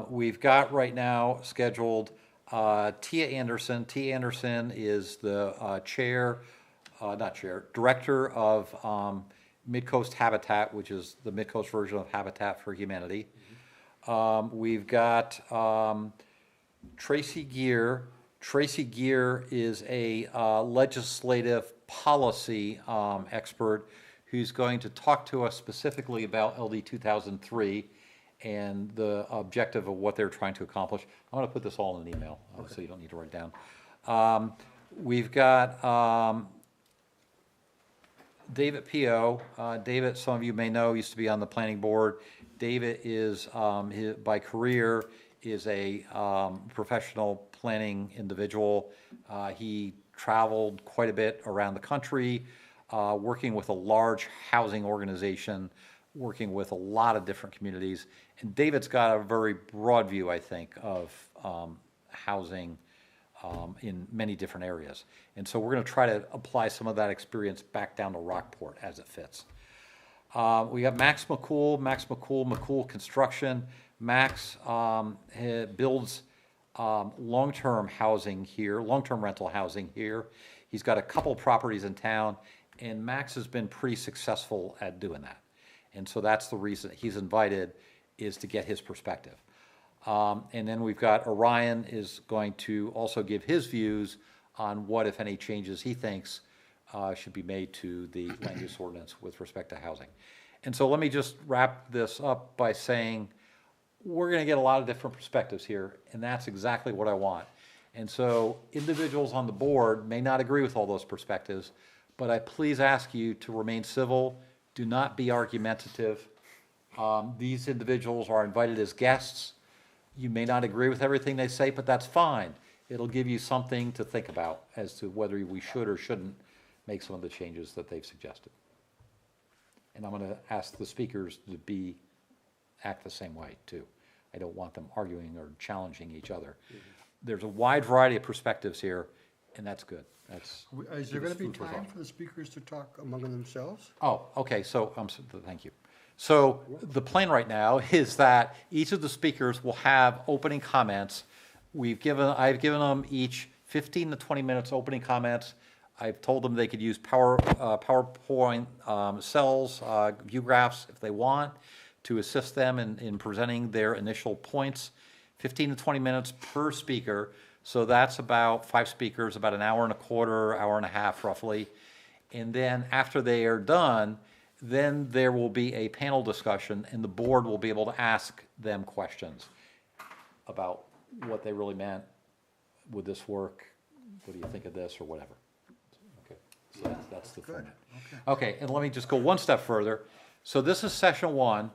We've got right now scheduled Tia Anderson. Tia Anderson is the director of Midcoast Habitat, which is the Midcoast version of Habitat for Humanity. We've got Tracy Gear. Tracy Gear is a legislative policy expert who's going to talk to us specifically about LD 2003 and the objective of what they're trying to accomplish. I'm going to put this all in an email, so you don't need to write it down. We've got David Pio. David, some of you may know, used to be on the planning board. David is, by career, is a professional planning individual. He traveled quite a bit around the country, working with a large housing organization, working with a lot of different communities. And David's got a very broad view, I think, of housing in many different areas. And so we're going to try to apply some of that experience back down to Rockport as it fits. We got Max McCool Construction. Max builds long-term housing here, long-term rental housing here. He's got a couple properties in town, and Max has been pretty successful at doing that. And so that's the reason he's invited, is to get his perspective. And then we've got Orion is going to also give his views on what, if any, changes he thinks should be made to the land use ordinance with respect to housing. And so let me just wrap this up by saying, we're gonna get a lot of different perspectives here, and that's exactly what I want. And so individuals on the board may not agree with all those perspectives, but I please ask you to remain civil, do not be argumentative. These individuals are invited as guests. You may not agree with everything they say, but that's fine. It'll give you something to think about as to whether we should or shouldn't make some of the changes that they've suggested. And I'm gonna ask the speakers to act the same way too. I don't want them arguing or challenging each other. There's a wide variety of perspectives here, and that's good. That's. Is there give us gonna be food for time thought. for the speakers to talk among themselves? Oh, okay, so, thank you. So the plan right now is that each of the speakers will have opening comments. I've given them each 15 to 20 minutes opening comments. I've told them they could use PowerPoint cells, view graphs if they want, to assist them in presenting their initial points. 15 to 20 minutes per speaker, so that's about 5 speakers, about an hour and a quarter, hour and a half roughly. And then after they are done, then there will be a panel discussion, and the board will be able to ask them questions about what they really meant. Would this work? What do you think of this, or whatever? Okay, so that's the format. Okay, and let me just go one step further. So this is session one.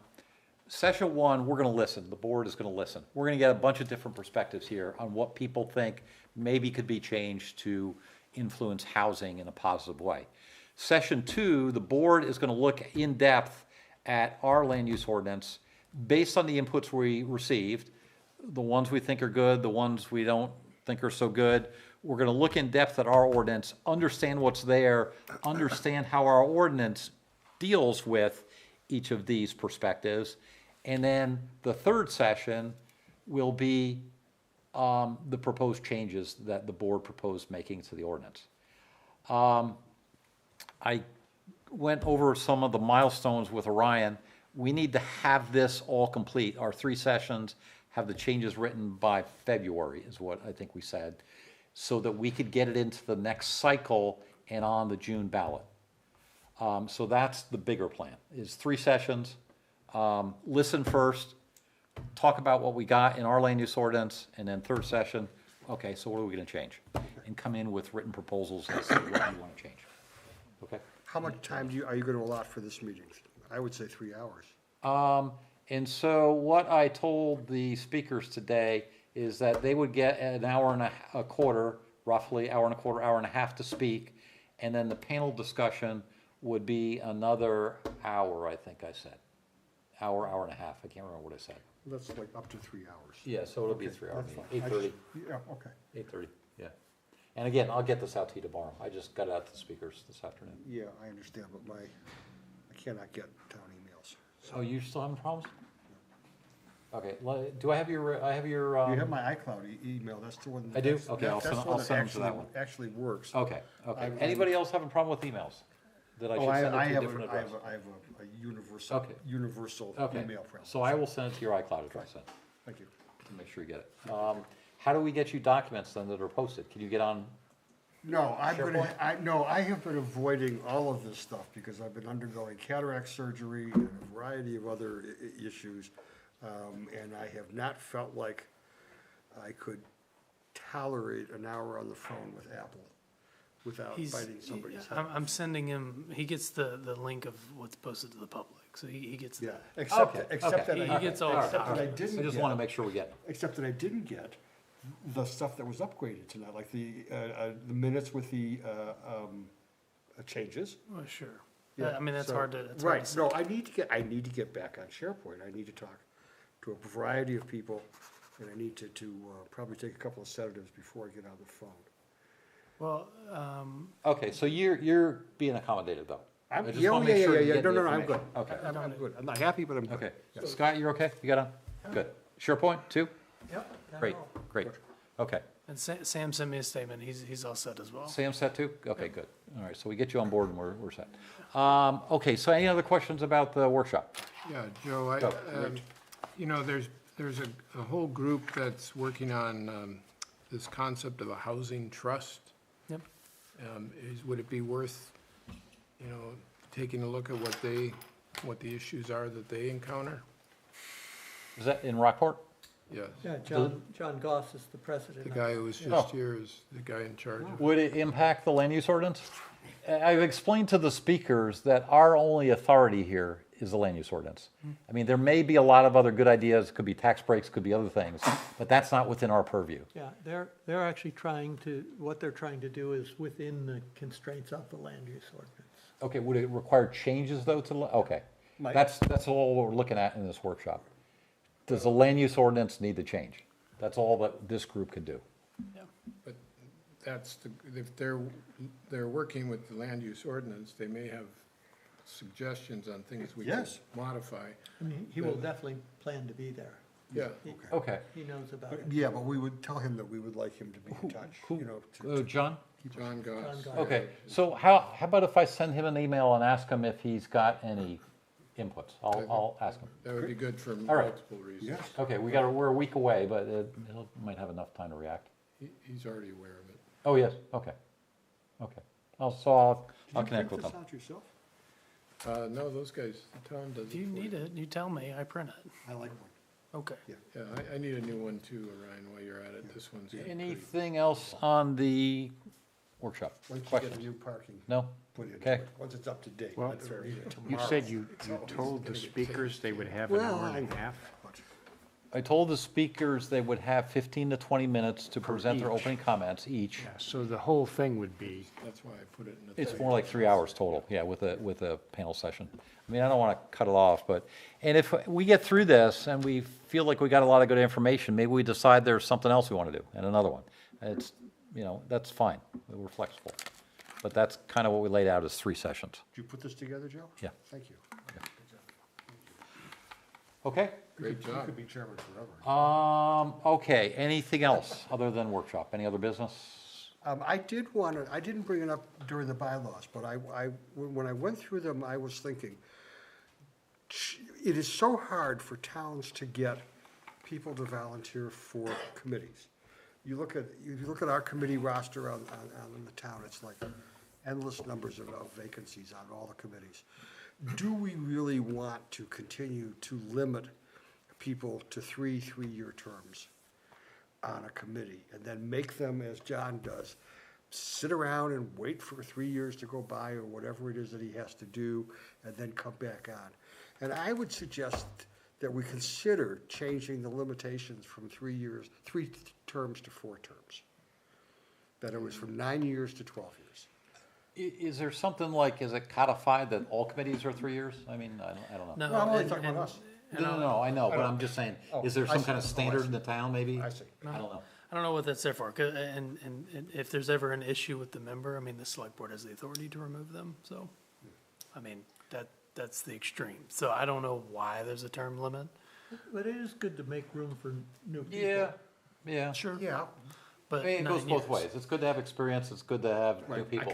Session one, we're gonna listen. The board is gonna listen. We're gonna get a bunch of different perspectives here on what people think maybe could be changed to influence housing in a positive way. Session two, the board is gonna look in depth at our land use ordinance based on the inputs we received, the ones we think are good, the ones we don't think are so good. We're gonna look in depth at our ordinance, understand what's there, understand how our ordinance deals with each of these perspectives. And then the third session will be the proposed changes that the board proposed making to the ordinance. I went over some of the milestones with Orion. We need to have this all complete. Our 3 sessions have the changes written by February, is what I think we said, so that we could get it into the next cycle and on the June ballot. So that's the bigger plan, is 3 sessions. Listen first, talk about what we got in our land use ordinance, and then third session, okay, so what are we gonna change? And come in with written proposals as to what you wanna change. Okay? How much time are you gonna allot for this meeting? I would say 3 hours. And so what I told the speakers today is that they would get an hour and a quarter, roughly, hour and a quarter, hour and a half to speak, and then the panel discussion would be another hour, I think I said. Hour and a half, I can't remember what I said. That's like up to 3 hours. Yeah, so it'll be a Okay, 3 hour that's meeting, fine. 8:30. Yeah, okay. 8:30, yeah. And again, I'll get this out to you tomorrow. I just got it out to the speakers this afternoon. Yeah, I understand, but I cannot get town emails. Oh, you still having problems? Okay, do I have your, You have my iCloud email, that's the one. I do? that's- Okay, I'll that's send- the one I'll send them to that actually- one. Actually works. Okay, okay. I'm- Anybody else having a problem with emails? That I should send it to a different address? I have a universal, Okay. universal Okay, email preference. so I will send it to your iCloud address then, Thank you. to make sure you get it. How do we get you documents then that are posted? Can you get on? No, SharePoint? I have been avoiding all of this stuff because I've been undergoing cataract surgery and a variety of other issues. And I have not felt like I could tolerate an hour on the phone with Apple without biting somebody's head. I'm sending him, he gets the link of what's posted to the public, so he gets Yeah, that. except Okay, that okay. I. He gets all All right, except that I all right. didn't I just get- want to make sure we get it. Except that I didn't get the stuff that was upgraded tonight, like the minutes with the changes. Well, sure. Yeah, I mean, that's so- hard to, that's hard to Right, say. no, I need to get back on SharePoint. I need to talk to a variety of people, and I need to probably take a couple of sedatives before I get on the phone. Well, Okay, so you're being accommodated though. I'm, I just yeah, wanna yeah, make yeah, sure yeah, you yeah, get no, the no, no, I'm good. information. Okay. I'm good. I'm not happy, but I'm good. Okay. Scott, you're okay? You got on? Good. SharePoint, too? Yep. Great, great. Okay. And Sam sent me a statement, he's all set as well. Sam set too? Okay, good. All right, so we get you on board and we're set. Okay, so any other questions about the workshop? Yeah, Joe, Go, you know, there's a whole group that's working on this concept of a housing trust. Yep. Would it be worth, you know, taking a look at what the issues are that they encounter? Is that in Rockport? Yes. Yeah, John Goss is the president. The guy who was Oh. just here is the guy in charge of it. Would it impact the land use ordinance? I've explained to the speakers that our only authority here is the land use ordinance. I mean, there may be a lot of other good ideas, could be tax breaks, could be other things, but that's not within our purview. Yeah, they're actually trying to, what they're trying to do is within the constraints of the land use ordinance. Okay, would it require changes though to, okay. Might. That's all we're looking at in this workshop. Does the land use ordinance need to change? That's all that this group could do. But that's if they're working with the land use ordinance, they may have suggestions on things we can Yes. modify. I mean, he will definitely plan to be there. Yeah. Okay. He knows about it. Yeah, but we would tell him that we would like him to be in touch, you know. John? John Goss. John Goss. Okay, so how about if I send him an email and ask him if he's got any inputs? I'll ask him. That would be good for All right. multiple reasons. Yes. Okay, we're a week away, but it might have enough time to react. He's already aware of it. Oh, yes, okay, okay. I'll connect with Did you him. print this out yourself? No, those guys, Tom does it. If you for need it, you tell me, I print it. I like one. Okay. Yeah, I need a new one too, Orion, while you're at it. This one's pretty. Anything else on the workshop? Once you get a Questions? new parking, no? put it, Okay. once it's up to date. Well, I don't need it You tomorrow. said you told the speakers they would have an Well, hour and a I- half? I told the speakers they would have 15 to 20 minutes to Per present their each. opening comments each. Yeah, so the whole thing would be, That's why I put it in the. It's more like 3 hours total, yeah, with a panel session. I mean, I don't want to cut it off, but, and if we get through this and we feel like we got a lot of good information, maybe we decide there's something else we want to do, and another one. It's, you know, that's fine, we're flexible. But that's kind of what we laid out as 3 sessions. Did you put this together, Joe? Yeah. Thank you. Okay? Great You job. could be chairman forever. Okay, anything else other than workshop? Any other business? I did want to, I didn't bring it up during the bylaws, but when I went through them, I was thinking, it is so hard for towns to get people to volunteer for committees. You look at our committee roster on the town, it's like endless numbers of vacancies on all the committees. Do we really want to continue to limit people to three-year terms on a committee and then make them, as John does, sit around and wait for 3 years to go by or whatever it is that he has to do and then come back on? And I would suggest that we consider changing the limitations from 3 terms to 4 terms. That it was from 9 years to 12 years. Is there something like, is it codified that all committees are 3 years? I mean, I don't know. No, Well, I'm only and- talking about and- us. No, I know, but I'm just saying, Oh, is there I some see. kind of Oh, I standard see. in the town, maybe? I see. I don't know. I don't know what that's there for, and if there's ever an issue with the member, I mean, the select board has the authority to remove them, so, I mean, that's the extreme. So I don't know why there's a term limit. But it is good to make room for new people. Yeah. Sure. Yeah, But I mean, it goes 9 both years. ways. It's good to have experience, it's good to have new right. people.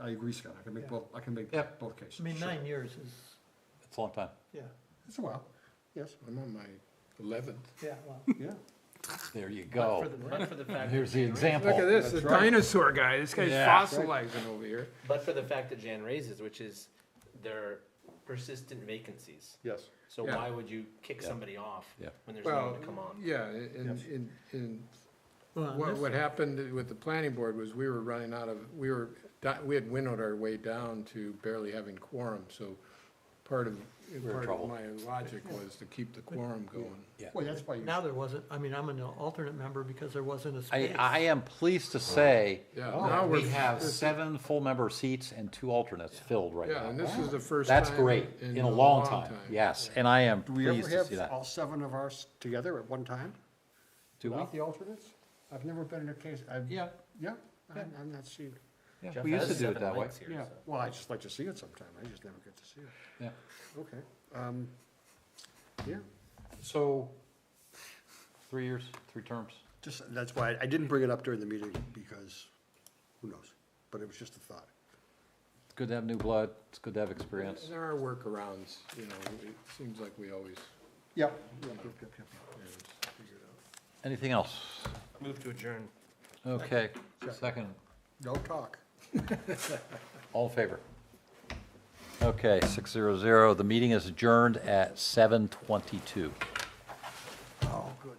I agree, Scott. I can make Yep. both cases. I mean, Sure. 9 years is, It's a long time. yeah, It's a while, yes, I'm on my 11th. yeah, well. yeah. There you go. But for the fact. Here's the example. Look at this, the That's right. dinosaur guy. This guy's Yeah. fossilizing over here. But for the fact that Jan raises, which is there are persistent vacancies. Yes. So Yeah. why would you kick Yeah. somebody off Yeah. when there's no Well, one to come on? yeah, Yes. in Well, on what this- what happened with the planning board was we were running out of, we had winnowed our way down to barely having quorum, so part of trouble. my logic was to keep the quorum going. Well, that's why you. Now there wasn't, I mean, I'm an alternate member because there wasn't a space. I am pleased to say Yeah, Oh, now that we we're, have 7 full member seats and 2 alternates filled right yeah, now. and this is the first time. That's great, in a long time, yes, and I am Do we ever pleased to see have that. all 7 of ours together at one time? Do we? Without the alternates? I've never been in a case, Yeah. yeah, I'm not seeing. Yeah, Jeff we used has to do it 7 that way. links here, Yeah, so. well, I just like to see it sometime, I just never get to see it. Yeah. Okay, yeah, So, 3 years, 3 terms. just, that's why, I didn't bring it up during the meeting, because, who knows? But it was just a thought. It's good to have new blood, it's good to have experience. There are workarounds, you know, it seems like we always Yep. manage to figure it out. Anything else? Move to adjourn. Okay, second. No talk. All in favor? Okay, 600. The meeting is adjourned at 7:22. Oh, good.